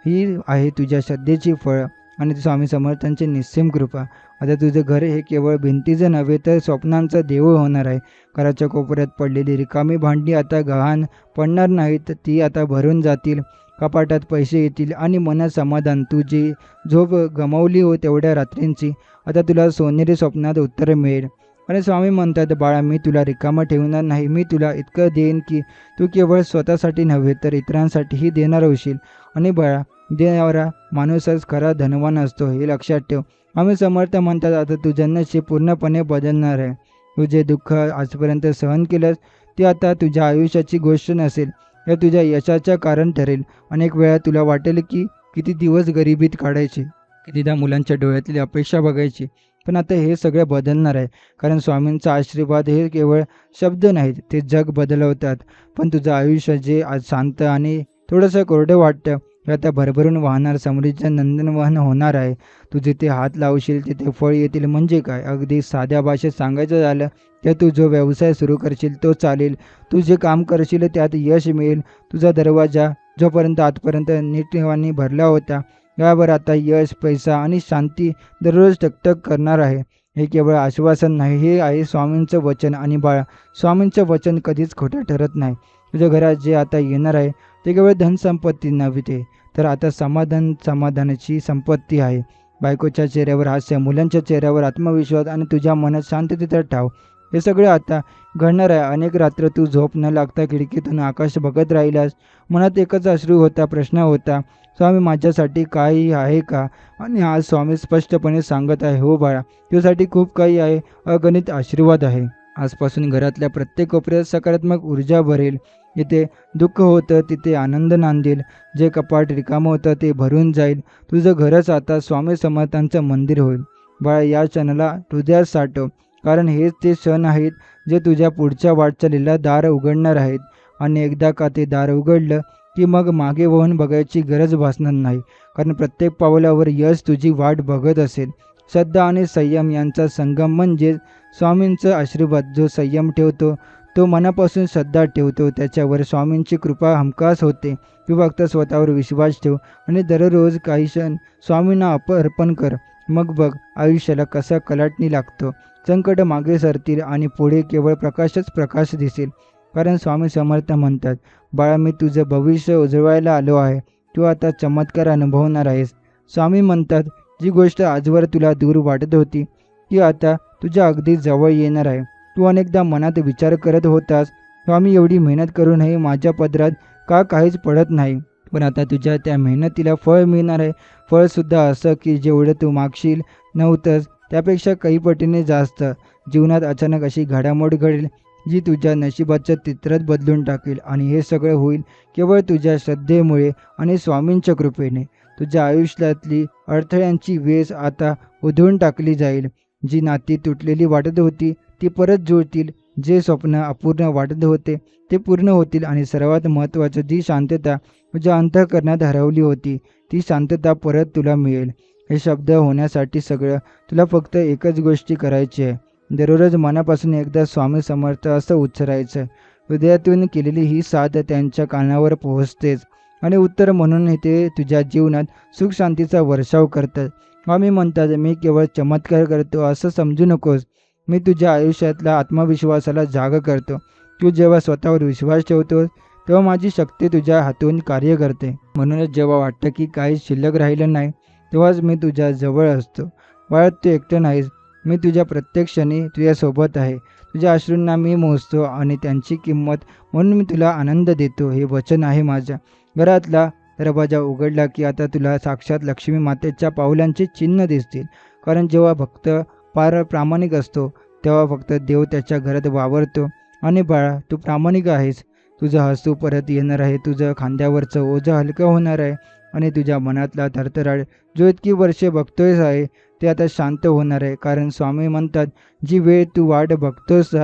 ही आहे तुझ्या श्रद्धेची फळं आणि स्वामी समर्थांची निस्सीम कृपा. आता तुझं घर हे केवळ भिंतीचं नव्हे तर स्वप्नांचं देऊळ होणार आहे. घराच्या कोपऱ्यात पडलेली रिकामी भांडी आता गहाण पडणार नाहीत, ती आता भरून जातील. कपाटात पैसे येतील आणि मनात समाधान. तू जी झोप गमावली हो तेवढ्या रात्रींची आता तुला सोनेरी स्वप्नात उत्तर मिळेल. आणि स्वामी म्हणतात, बाळा, मी तुला रिकामं ठेवणार नाही. मी तुला इतकं देईन की तू केवळ स्वतःसाठी नव्हे तर इतरांसाठीही देणार होशील. आणि बाळा, देणारा माणूसच खरा धनवान असतो, हे लक्षात ठेव. आम्ही समर्थ म्हणतात, आता तुझं नशीब पूर्णपणे बदलणार आहे. तू जे दुःख आजपर्यंत सहन केलंस ते आता तुझ्या आयुष्याची गोष्ट नसेल, या तुझ्या यशाचं कारण ठरेल. अनेक वेळा तुला वाटेल की किती दिवस गरिबीत काढायचे, कितीदा मुलांच्या डोळ्यातली अपेक्षा बघायची. पण आता हे सगळं बदलणार आहे, कारण स्वामींचा आशीर्वाद हे केवळ शब्द नाहीत, ते जग बदलवतात. पण तुझं आयुष्य जे आज शांत आणि थोडंसं कोरडं वाटतं, हे आता भरभरून वाहणार समृद्धीचं नंदनवन होणार आहे. तू जिथे हात लावशील तिथे फळ येतील. म्हणजे काय? अगदी साध्या भाषेत सांगायचं झालं तर तू जो व्यवसाय सुरू करशील तो चालेल, तू जे काम करशील त्यात यश मिळेल. तुझा दरवाजा जोपर्यंत आजपर्यंत नीटनेमाने भरला होता, यावर आता यश, पैसा आणि शांती दररोज टकटक करणार आहे. हे केवळ आश्वासन नाही, हे आहे स्वामींचं वचन. आणि बाळा, स्वामींचं वचन कधीच खोटं ठरत नाही. तुझ्या घरात जे आता येणार आहे ते केवळ धनसंपत्ती नव्हे, तर आता समाधानाची संपत्ती आहे. बायकोच्या चेहऱ्यावर हास्य, मुलांच्या चेहऱ्यावर आत्मविश्वास आणि तुझ्या मनात शांततेचा ठाव, हे सगळं आता घडणार आहे. अनेक रात्र तू झोप न लागता खिडकीतून आकाश बघत राहिलास. मनात एकच अश्रू होता, प्रश्न होता, स्वामी माझ्यासाठी काही आहे का? आणि आज स्वामी स्पष्टपणे सांगत आहे, हो बाळा, तुझ्यासाठी खूप काही आहे. अगणित आशीर्वाद आहे. आजपासून घरातल्या प्रत्येक कोपऱ्यात सकारात्मक ऊर्जा भरेल. जिथे दुःख होतं तिथे आनंद नांदेल. जे कपाट रिकामं होतं ते भरून जाईल. तुझं घरच आता स्वामी समर्थांचं मंदिर होईल. बाळा, या क्षणाला हृदयात साठव, कारण हेच ते क्षण आहेत जे तुझ्या पुढच्या वाटचालीला दार उघडणार आहेत. आणि एकदा का ते दार उघडलं की मग मागे वळून बघायची गरज भासणार नाही, कारण प्रत्येक पावलावर यश तुझी वाट बघत असेल. श्रद्धा आणि संयम यांचा संगम म्हणजे स्वामींचा आशीर्वाद. जो संयम ठेवतो तो मनापासून श्रद्धा ठेवतो, त्याच्यावर स्वामींची कृपा हमखास होते. तू फक्त स्वतःवर विश्वास ठेव आणि दररोज काही क्षण स्वामींना अर्पण कर. मग बघ आयुष्याला कसा कलाटणी लागतो. संकट मागे सरतील आणि पुढे केवळ प्रकाशच प्रकाश दिसेल. कारण स्वामी समर्थ म्हणतात, बाळा, मी तुझं भविष्य उजवायला आलो आहे. तू आता चमत्कार अनुभवणार आहेस. स्वामी म्हणतात, जी गोष्ट आजवर तुला दूर वाटत होती ती आता तुझ्या अगदी जवळ येणार आहे. तू अनेकदा मनात विचार करत होतास, स्वामी एवढी मेहनत करूनही माझ्या पदरात का काहीच पडत नाही. पण आता तुझ्या त्या मेहनतीला फळ मिळणार आहे. फळसुद्धा असं की जेवढं तू मागशील नव्हतंच त्यापेक्षा काही पटीने जास्त. जीवनात अचानक अशी घडामोड घडेल जी तुझ्या नशिबाचं चित्रच बदलून टाकेल. आणि हे सगळं होईल केवळ तुझ्या श्रद्धेमुळे आणि स्वामींच्या कृपेने. तुझ्या आयुष्यातली अडथळ्यांची वेस आता उधळून टाकली जाईल. जी नाती तुटलेली वाटत होती ती परत जुळतील. जे स्वप्न अपूर्ण वाटत होते ते पूर्ण होतील. आणि सर्वात महत्त्वाचं, जी शांतता तुझ्या अंतःकरणात हरवली होती ती शांतता परत तुला मिळेल. हे शब्द होण्यासाठी तुला फक्त एकच गोष्टी करायची आहे. दररोज मनापासून एकदा स्वामी समर्थ असं उच्चारायचं. हृदयातून केलेली ही साथ त्यांच्या कानावर पोहोचतेच आणि उत्तर म्हणून ते तुझ्या जीवनात सुख शांतीचा वर्षाव करतात. स्वामी म्हणतात, मी केवळ चमत्कार करतो असं समजू नकोस. मी तुझ्या आयुष्यातल्या आत्मविश्वासाला जाग करतो. तू जेव्हा स्वतःवर विश्वास ठेवतोस तेव्हा माझी शक्ती तुझ्या हातून कार्य करते. म्हणूनच जेव्हा वाटतं की काही शिल्लक राहिलं नाही तेव्हाच मी तुझ्या जवळ असतो. बाळा, तू एकटं नाहीस. मी तुझ्या प्रत्येक क्षणी तुझ्यासोबत आहे. तुझ्या अश्रूंना मी मोजतो आणि त्यांची किंमत म्हणून मी तुला आनंद देतो. हे वचन आहे माझ्या. घरातला दरवाजा उघडला की आता तुला साक्षात लक्ष्मी मातेच्या पावलांचे चिन्ह दिसतील. कारण जेव्हा भक्त प्रामाणिक असतो तेव्हा फक्त देव त्याच्या घरात वावरतो. आणि बाळा, तू प्रामाणिक आहेस. तुझं हसू परत येणार आहे. तुझं खांद्यावरचं ओझं हलकं होणार आहे. आणि तुझ्या मनातला थरथराट जो इतकी वर्षे बघतोयस आहे ते आता शांत होणार आहे. कारण स्वामी म्हणतात, जी वेळ तू वाट बघतोस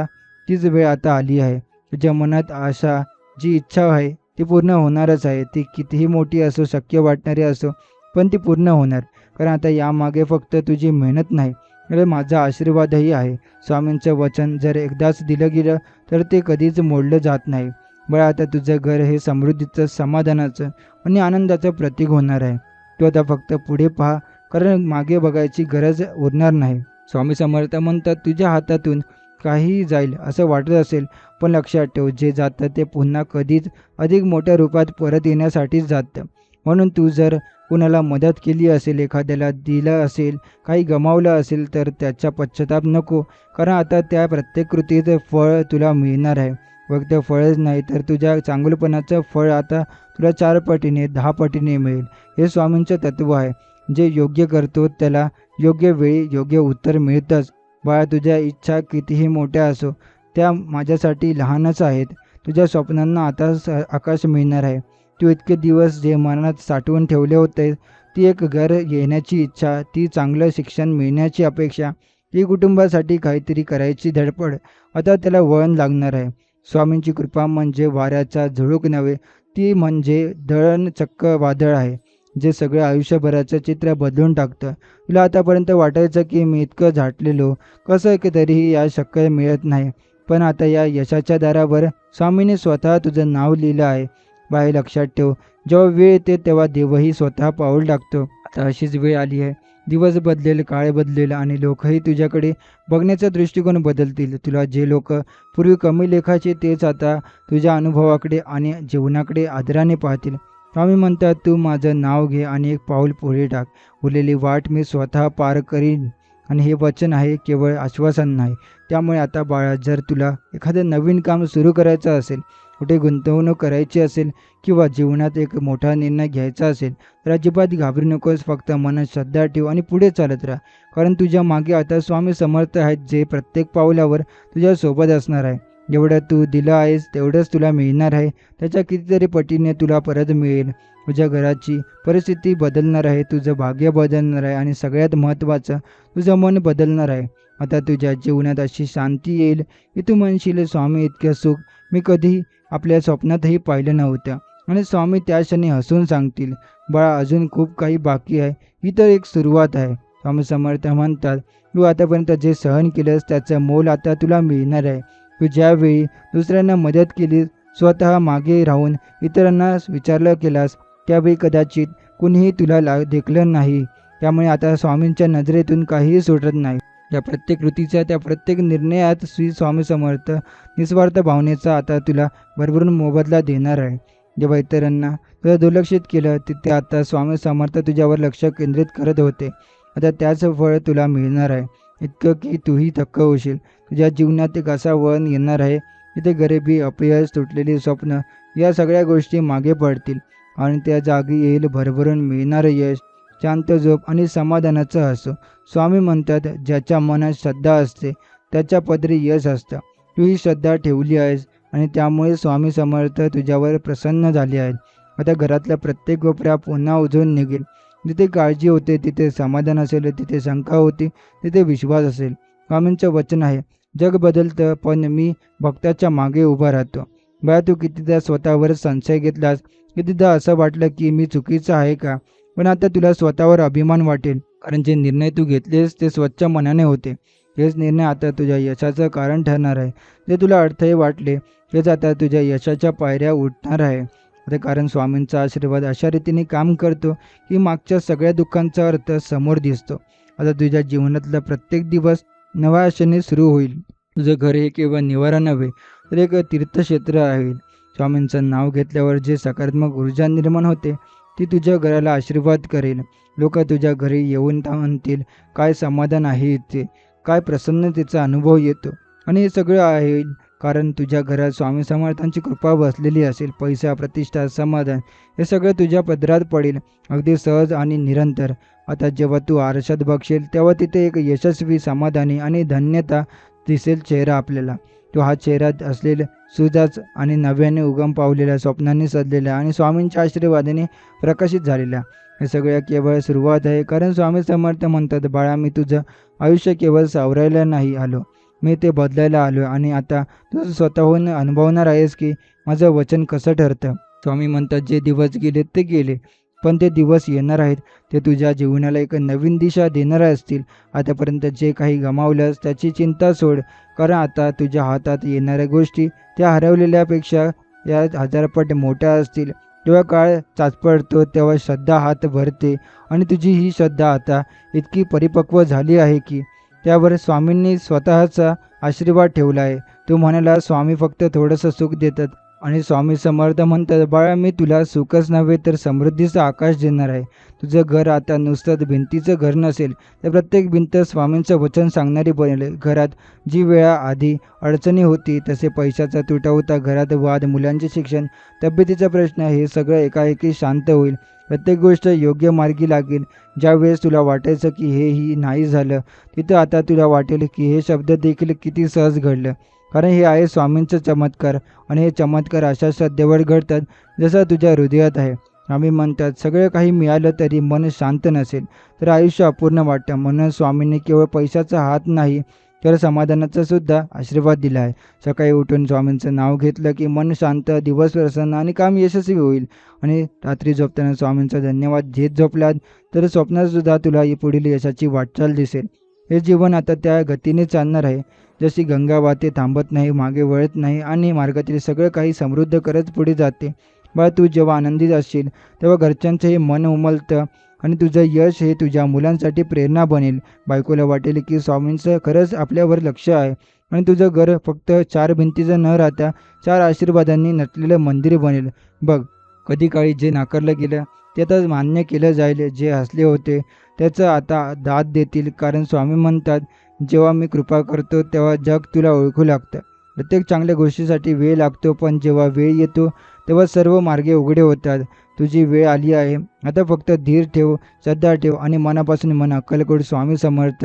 तीच वेळ आता आली आहे. तुझ्या मनात आशा, जी इच्छा आहे ती पूर्ण होणारच आहे. ती कितीही मोठी असो, शक्य वाटणारी असो, पण ती पूर्ण होणार. कारण आता यामागे फक्त तुझी मेहनत नाही, तर माझा आशीर्वादही आहे. स्वामींचं वचन जर एकदाच दिलं गेलं तर ते कधीच मोडलं जात नाही. बरं, आता तुझं घर हे समृद्धीचं, समाधानाचं आणि आनंदाचं प्रतीक होणार आहे. तू आता फक्त पुढे पहा, कारण मागे बघायची गरज उरणार नाही. स्वामी समर्थ म्हणतात, तुझ्या हातातून काहीही जाईल असं वाटत असेल, पण लक्षात ठेव, जे जातं ते पुन्हा कधीच अधिक मोठ्या रूपात परत येण्यासाठीच जातं. म्हणून तू जर कुणाला मदत केली असेल, एखाद्याला दिलं असेल, काही गमावलं असेल, तर त्याचा पश्चाताप नको. कारण आता त्या प्रत्येक कृतीचं फळ तुला मिळणार आहे. फक्त फळच नाही तर तुझ्या चांगुलपणाचं फळ आता तुला 4 पटीने 10 पटीने मिळेल. हे स्वामींचं तत्त्व आहे. जे योग्य करतो त्याला योग्य वेळी योग्य उत्तर मिळतंच. बाळा, तुझ्या इच्छा कितीही मोठ्या असो त्या माझ्यासाठी लहानच आहेत. तुझ्या स्वप्नांना आता आकाश मिळणार आहे. तू इतके दिवस जे मनात साठवून ठेवले होते, ती एक घर घेण्याची इच्छा, ती चांगलं शिक्षण मिळण्याची अपेक्षा, ती कुटुंबासाठी काहीतरी करायची धडपड, आता त्याला वळण लागणार आहे. स्वामींची कृपा म्हणजे वाऱ्याचा झुळूक नव्हे, ती म्हणजे दळण चक्क वादळ आहे, जे सगळं आयुष्यभराचं चित्र बदलून टाकतं. तुला आतापर्यंत वाटायचं की मी इतकं झाटलेलो कसं की तरीही या शक्य मिळत नाही, पण आता या यशाच्या दारावर स्वामीने स्वतः तुझं नाव लिहिलं आहे. बाई, लक्षात ठेव, जेव्हा वेळ येते तेव्हा देवही स्वतः पाऊल टाकतो. आता अशीच वेळ आली आहे. दिवस बदलेल, काळ बदलेल आणि लोकही तुझ्याकडे बघण्याचा दृष्टिकोन बदलतील. तुला जे लोक पूर्वी कमी लेखाचे तेच आता तुझ्या अनुभवाकडे आणि जीवनाकडे आदराने पाहतील. स्वामी म्हणतात, तू माझं नाव घे आणि एक पाऊल पुढे टाक. उरलेली वाट मी स्वतः पार करीन. आणि हे वचन आहे, केवळ आश्वासन नाही. त्यामुळे आता बाळा, जर तुला एखादं नवीन काम सुरू करायचं असेल, कुठे गुंतवणूक करायची असेल किंवा जीवनात एक मोठा निर्णय घ्यायचा असेल, तर अजिबात घाबरू नकोस. फक्त मनात श्रद्धा ठेव आणि पुढे चालत राहा. कारण तुझ्या मागे आता स्वामी समर्थ आहेत, जे प्रत्येक पावलावर तुझ्या सोबत असणार आहे. जेवढं तू दिलं आहेस तेवढंच तुला मिळणार आहे. त्याच्या कितीतरी पटीने तुला परत मिळेल. तुझ्या घराची परिस्थिती बदलणार आहे, तुझं भाग्य बदलणार आहे आणि सगळ्यात महत्त्वाचं, तुझं मन बदलणार आहे. आता तुझ्या जीवनात अशी शांती येईल की तू म्हणशील, स्वामी इतकं सुख मी कधी आपल्या स्वप्नातही पाहिलं नव्हतं. आणि स्वामी त्या क्षणी हसून सांगतील, बाळा, अजून खूप काही बाकी आहे. ही तर एक सुरुवात आहे. स्वामी समर्थ म्हणतात, तू आतापर्यंत जे सहन केलंस त्याचं मोल आता तुला मिळणार आहे. तू ज्यावेळी दुसऱ्यांना मदत केलीस, स्वतः मागे राहून इतरांना विचारलं केलास, त्यावेळी कदाचित कुणीही तुला देखलं नाही. त्यामुळे आता स्वामींच्या नजरेतून काहीही सुटत नाही. त्या प्रत्येक कृतीच्या, त्या प्रत्येक निर्णयात श्री स्वामी समर्थ निस्वार्थ भावनेचा आता तुला भरभरून मोबदला देणार आहे. जेव्हा इतरांना तुला दुर्लक्षित केलं, तिथे आता स्वामी समर्थ तुझ्यावर लक्ष केंद्रित करत होते. आता त्याच फळ तुला मिळणार आहे, इतकं की तूही थक्क होशील. तुझ्या जीवनात एक असा वळण येणार आहे, तिथे गरिबी, अपयश, तुटलेली स्वप्न या सगळ्या गोष्टी मागे पडतील आणि त्या जागी येईल भरभरून मिळणारं यश, शांत झोप आणि समाधानाचं हसू. स्वामी म्हणतात, ज्याच्या मनात श्रद्धा असते त्याच्या पदरी यश असतं. तू ही श्रद्धा ठेवली आहेस आणि त्यामुळे स्वामी समर्थ तुझ्यावर प्रसन्न झाले आहेत. आता घरातला प्रत्येक कोपरा पुन्हा उजळून निघेल. जिथे काळजी होते तिथे समाधान असेल, तिथे शंका होती तिथे विश्वास असेल. स्वामींचं वचन आहे, जग बदलतं पण मी भक्ताच्या मागे उभा राहतो. बाळा, तू कितीदा स्वतःवर संशय घेतलास, कितीदा असं वाटलं की मी चुकीचं आहे का, पण आता तुला स्वतःवर अभिमान वाटेल. कारण जे निर्णय तू घेतलेस ते स्वच्छ मनाने होते. तेच निर्णय आता तुझ्या यशाचं कारण ठरणार आहे. जे तुला अडथळे वाटले तेच आता तुझ्या यशाच्या पायऱ्या उठणार आहे. आता कारण स्वामींचा आशीर्वाद अशा रीतीने काम करतो की मागच्या सगळ्या दुःखांचा अर्थ समोर दिसतो. आता तुझ्या जीवनातला प्रत्येक दिवस नव्या आशेने सुरू होईल. तुझं घर हे केवळ निवारा नव्हे तर एक तीर्थक्षेत्र आहे. स्वामींचं नाव घेतल्यावर जे सकारात्मक ऊर्जा निर्माण होते ती तुझ्या घराला आशीर्वाद करेल. लोक तुझ्या घरी येऊन म्हणतील, काय समाधान आहे इथे, काय प्रसन्नतेचा अनुभव येतो. आणि हे सगळं आहे कारण तुझ्या घरात स्वामी समर्थांची कृपा बसलेली असेल. पैसा, प्रतिष्ठा, समाधान हे सगळं तुझ्या पदरात पडेल, अगदी सहज आणि निरंतर. आता जेव्हा तू आरशात बघशील तेव्हा तिथे एक यशस्वी, समाधानी आणि धन्यता दिसेल चेहरा आपल्याला. तो हा चेहऱ्यात असलेले सुजाच आणि नव्याने उगम पावलेल्या, स्वप्नांनी सजलेल्या आणि स्वामींच्या आशीर्वादाने प्रकाशित झालेल्या. हे सगळ्या केवळ सुरुवात आहे. कारण स्वामी समर्थ म्हणतात, बाळा, मी तुझं आयुष्य केवळ सावरायला नाही आलो, मी ते बदलायला आलो. आणि आता तू स्वतःहून अनुभवणार आहेस की माझं वचन कसं ठरतं. स्वामी म्हणतात, जे दिवस गेले ते गेले, पण ते दिवस येणार आहेत. ते तुझ्या जीवनाला एक नवीन दिशा देणारे असतील. आतापर्यंत जे काही गमावलंस त्याची चिंता सोड. कारण आता तुझ्या हातात येणाऱ्या गोष्टी त्या हरवलेल्यापेक्षा या हजारपट मोठ्या असतील. जेव्हा काळ चाचपडतो तेव्हा श्रद्धा हात भरते आणि तुझी ही श्रद्धा आता इतकी परिपक्व झाली आहे की त्यावर स्वामींनी स्वतःचा आशीर्वाद ठेवला आहे. तू म्हणाला, स्वामी फक्त थोडंसं सुख देतात, आणि स्वामी समर्थ म्हणतात, बाळा मी तुला सुखच नव्हे तर समृद्धीचं आकाश देणार आहे. तुझं घर आता नुसतं भिंतीचं घर नसेल, तर प्रत्येक भिंत स्वामींचं वचन सांगणारी बनेल. घरात जी वेळा आधी अडचणी होती, तसे पैशाचा तुटवडा, घरात वाद, मुलांचे शिक्षण, तब्येतीचा प्रश्न, हे सगळं एकाएकी शांत होईल. प्रत्येक गोष्ट योग्य मार्गी लागेल. ज्यावेळेस तुला वाटायचं की हेही नाही झालं, तिथं आता तुला वाटेल की हे शब्द देखील किती सहज घडलं. कारण हे आहे स्वामींचं चमत्कार आणि हे चमत्कार अशा श्रद्धेवर घडतात जसं तुझ्या हृदयात आहे. स्वामी म्हणतात, सगळं काही मिळालं तरी मन शांत नसेल तर आयुष्य अपूर्ण वाटतं. म्हणून स्वामींनी केवळ पैशाचा हात नाही तर समाधानाचा सुद्धा आशीर्वाद दिला आहे. सकाळी उठून स्वामींचं नाव घेतलं की मन शांत, दिवस प्रसन्न आणि काम यशस्वी होईल. आणि रात्री झोपताना स्वामींचा धन्यवाद घेत झोपलात तर स्वप्नात सुद्धा तुला पुढील यशाची वाटचाल दिसेल. हे जीवन आता त्या गतीने चालणार आहे जशी गंगा वाहते, थांबत नाही, मागे वळत नाही आणि मार्गातील सगळं काही समृद्ध करत पुढे जाते. बा तू जेव्हा आनंदित असशील तेव्हा घरच्यांचं हे मन उमलतं आणि तुझं यश हे तुझ्या मुलांसाठी प्रेरणा बनेल. बायकोला वाटेल की स्वामींचं खरंच आपल्यावर लक्ष आहे आणि तुझं घर फक्त 4 भिंतीचं न राहता 4 आशीर्वादांनी नटलेलं मंदिर बनेल. बघ, कधी काळी जे नाकारलं गेलं ते आता मान्य केलं जाईल. जे हसले होते त्याचं आता दाद देतील. कारण स्वामी म्हणतात, जेव्हा मी कृपा करतो तेव्हा जग तुला ओळखू लागतं. प्रत्येक चांगल्या गोष्टीसाठी वेळ लागतो, पण जेव्हा वेळ येतो तेव्हा सर्व मार्गे उघडे होतात. तुझी वेळ आली आहे. आता फक्त धीर ठेव, श्रद्धा ठेव आणि मनापासून म्हण, अक्कलकोट स्वामी समर्थ.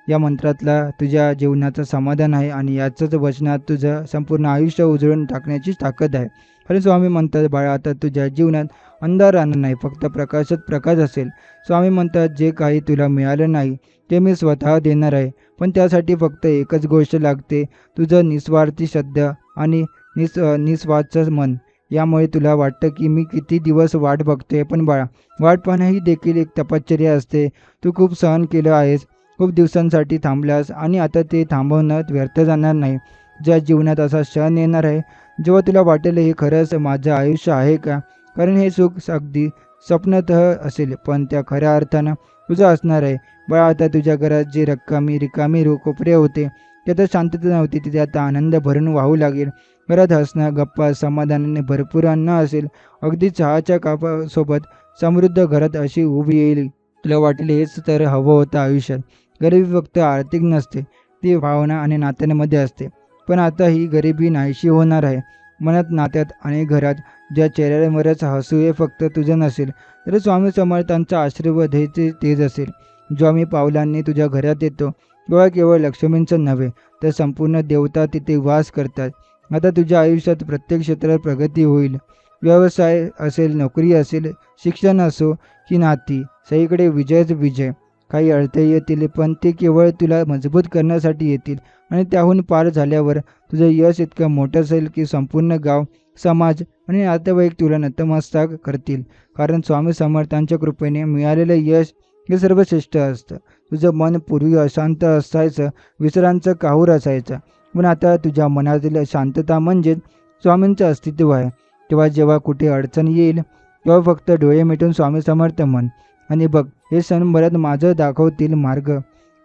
या मंत्रातला तुझ्या जीवनाचं समाधान आहे आणि याचंच वचनात तुझं संपूर्ण आयुष्य उजळून टाकण्याची ताकद आहे. अरे स्वामी म्हणतात, बाळा आता तुझ्या जीवनात अंधार राहणार नाही, फक्त प्रकाशात प्रकाश असेल. स्वामी म्हणतात, जे काही तुला मिळालं नाही ते मी स्वतः देणार आहे, पण त्यासाठी फक्त एकच गोष्ट लागते, तुझं निस्वार्थी श्रद्धा आणि निस्वार्थचं मन. यामुळे तुला वाटतं की मी किती दिवस वाट बघतोय, पण बाळा, वाट पाहणं ही देखील एक तपश्चर्या असते. तू खूप सहन केलं आहेस, खूप दिवसांसाठी थांबलास आणि आता ते थांबवणं व्यर्थ जाणार नाही. ज्या जीवनात असा क्षण येणार आहे जेव्हा तुला वाटेल हे खरंच माझं आयुष्य आहे का. कारण हे सुख अगदी स्वप्नतः असेल, पण त्या खऱ्या अर्थानं तुझं असणार आहे. बाळा, आता तुझ्या घरात जे रिकामी कोपरे होते त्यात शांतता नव्हती, तिथे आता आनंद भरून वाहू लागेल. घरात हसणं, गप्पा, समाधानाने भरपूर अन्न असेल. अगदी चहाच्या कापासोबत समृद्ध घरात अशी उभी येईल, तुला वाटेल हेच तर हवं होतं आयुष्यात. गरिबी फक्त आर्थिक नसते, ती भावना आणि नात्यांमध्ये असते. पण आता ही गरिबी नाहीशी होणार आहे. मनात, नात्यात आणि घरात. ज्या चेहऱ्यावरच हसू हे फक्त तुझं नसेल तर स्वामी समर्थांचा आशीर्वाद हे तेज असेल. जेव्हा मी पावलांनी तुझ्या घरात येतो तेव्हा केवळ लक्ष्मींचं नव्हे तर संपूर्ण देवता तिथे वास करतात. आता तुझ्या आयुष्यात प्रत्येक क्षेत्रात प्रगती होईल. व्यवसाय असेल, नोकरी असेल, शिक्षण असो की नाती, सगळीकडे विजयच विजय. काही अडथळे येतील, पण ते केवळ तुला मजबूत करण्यासाठी येतील आणि त्याहून पार झाल्यावर तुझं यश इतकं मोठं असेल की संपूर्ण गाव, समाज आणि नातेवाईक तुला नतमस्तक करतील. कारण स्वामी समर्थांच्या कृपेने मिळालेलं यश हे सर्वश्रेष्ठ असतं. तुझं मन पूर्वी अशांत असायचं, विचारांचं काहूर असायचं, पण आता तुझ्या मनातील शांतता म्हणजेच स्वामींचं अस्तित्व आहे. तेव्हा जेव्हा कुठे अडचण येईल तेव्हा फक्त डोळे मिटून स्वामी समर्थ म्हण आणि बघ, हे क्षणभरात माझं दाखवतील मार्ग.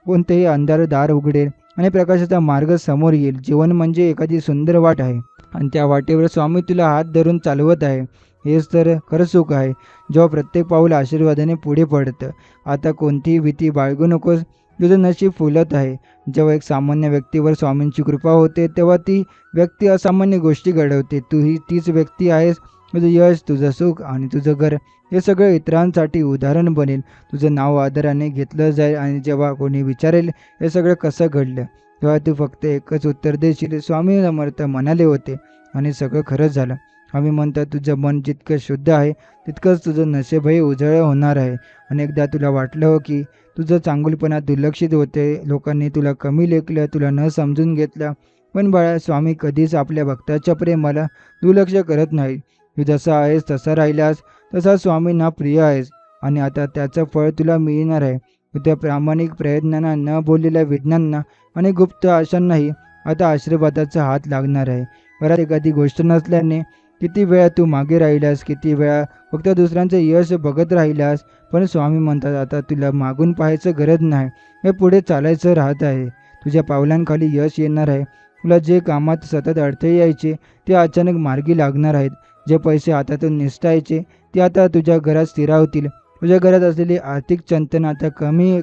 कोणतेही अंधार दार उघडेल आणि प्रकाशाचा मार्ग समोर येईल. जीवन म्हणजे एखादी सुंदर वाट आहे आणि त्या वाटेवर स्वामी तुला हात धरून चालवत आहे. हेच तर खरं सुख आहे, जेव्हा प्रत्येक पाऊल आशीर्वादाने पुढे पडतं. आता कोणतीही भीती बाळगू नकोस, तुझं नशीब फुलत आहे. जेव्हा एक सामान्य व्यक्तीवर स्वामींची कृपा होते तेव्हा ती व्यक्ती असामान्य गोष्टी घडवते. तू ही तीच व्यक्ती आहेस. तुझं यश, तुझं सुख आणि तुझं घर हे सगळं इतरांसाठी उदाहरण बनेल. तुझं नाव आदराने घेतलं जाईल आणि जेव्हा कोणी विचारेल हे सगळं कसं घडलं तेव्हा तू फक्त एकच उत्तर देशील, स्वामी समर्थ म्हणाले होते, आणि सगळं खरंच झालं. आम्ही म्हणतात, तुझं मन जितकं शुद्ध आहे तितकंच तुझं नशीबही उजळ होणार आहे. अनेकदा तुला वाटलं हो की तुझं चांगुलपणा दुर्लक्षित होते, लोकांनी तुला कमी लेखलं, तुला न समजून घेतलं. पण बाळा, स्वामी कधीच आपल्या भक्ताच्या प्रेमाला दुर्लक्ष करत नाही. तू जसा आहेस तसा राहिलास तसा स्वामींना प्रिय आहेस आणि आता त्याचं फळ तुला मिळणार आहे. तुझ्या प्रामाणिक प्रयत्नांना, न बोललेल्या वेदनांना आणि गुप्त आशांनाही आता आशीर्वादाचा हात लागणार आहे. घरात एखादी गोष्ट नसल्याने किती वेळा तू मागे राहिलास, किती वेळा फक्त दुसऱ्यांचं यश बघत राहिलास, पण स्वामी म्हणतात आता तुला मागून पाहायचं गरज नाही, हे पुढे चालायचं राहत आहे. तुझ्या पावलांखाली यश येणार आहे. तुला जे कामात सतत अडथळे यायचे ते अचानक मार्गी लागणार आहेत. जे पैसे हातातून निसटायचे ते आता तुझ्या घरात स्थिरावतील. तुझ्या घरात असलेली आर्थिक चंतन आता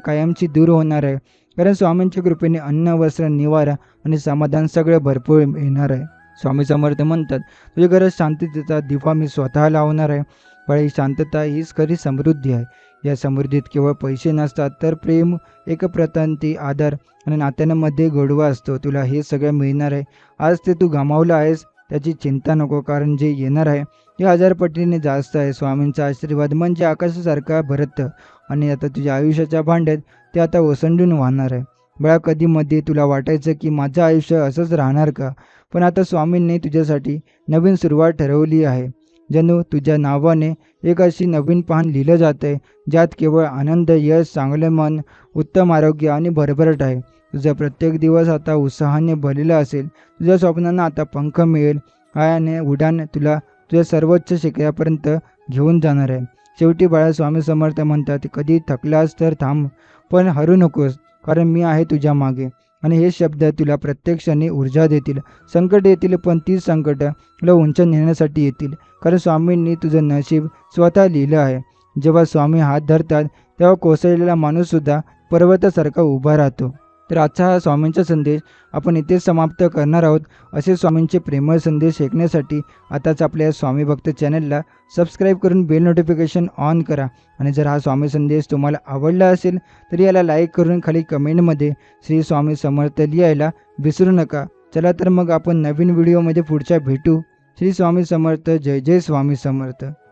कायमची दूर होणार आहे. कारण स्वामींच्या कृपेने अन्न, वस्त्र, निवारा आणि समाधान सगळं भरपूर मिळणार आहे. स्वामी समर्थ म्हणतात, तुझ्या घरात शांततेचा दिवा मी स्वतः लावणार आहे. पण ही शांतता हीच खरी समृद्धी आहे. या समृद्धीत केवळ पैसे नसतात, तर प्रेम, एकप्रतांती, आदर आणि नात्यांमध्ये गोडवा असतो. तुला हे सगळं मिळणार आहे. आज ते तू गमावलं आहेस त्याची चिंता नको, कारण जे येणार आहे हे 1000 पटीने जास्त आहे. स्वामींचा आशीर्वाद म्हणजे आकाशासारखा भरतं आणि आता तुझ्या आयुष्याच्या भांड्यात ते आता ओसंडून वाहणार आहे. बळा, कधी मध्ये तुला वाटायचं की माझं आयुष्य असंच राहणार का? पण आता स्वामींनी तुझ्यासाठी नवीन सुरुवात ठरवली आहे. जणू तुझ्या नावाने एक अशी नवीन पान लिहिलं जात आहे, ज्यात केवळ आनंद, यश, चांगले मन, उत्तम आरोग्य आणि भरभराट आहे. तुझा प्रत्येक दिवस आता उत्साहाने भरलेला असेल. तुझ्या स्वप्नांना आता पंख मिळेल आणि उडान तुला तुझ्या सर्वोच्च शिखरापर्यंत घेऊन जाणार आहे. शेवटी बाळा, स्वामी समर्थ म्हणतात, कधी थकलास तर थांब, पण हरू नकोस, कारण मी आहे तुझ्या मागे. आणि हे शब्द तुला प्रत्येक क्षणी ऊर्जा देतील. संकट येतील, पण तीच संकट तुला उंच नेण्यासाठी येतील. कारण स्वामींनी तुझं नशीब स्वतः लिहिलं आहे. जेव्हा स्वामी हात धरतात तेव्हा कोसळलेला माणूससुद्धा पर्वतासारखा उभा राहतो. तर आजचा हा स्वामींचा संदेश आपण इथेच समाप्त करणार आहोत. असे स्वामींचे प्रेमळ संदेश ऐकण्यासाठी आताच आपल्या स्वामी भक्त चॅनलला सबस्क्राईब करून बेल नोटिफिकेशन ऑन करा. आणि जर हा स्वामी संदेश तुम्हाला आवडला असेल तर याला लाईक करून खाली कमेंटमध्ये श्री स्वामी समर्थ लिहायला विसरू नका. चला तर मग आपण नवीन व्हिडिओमध्ये पुढच्या भेटू. श्री स्वामी समर्थ. जय जय स्वामी समर्थ.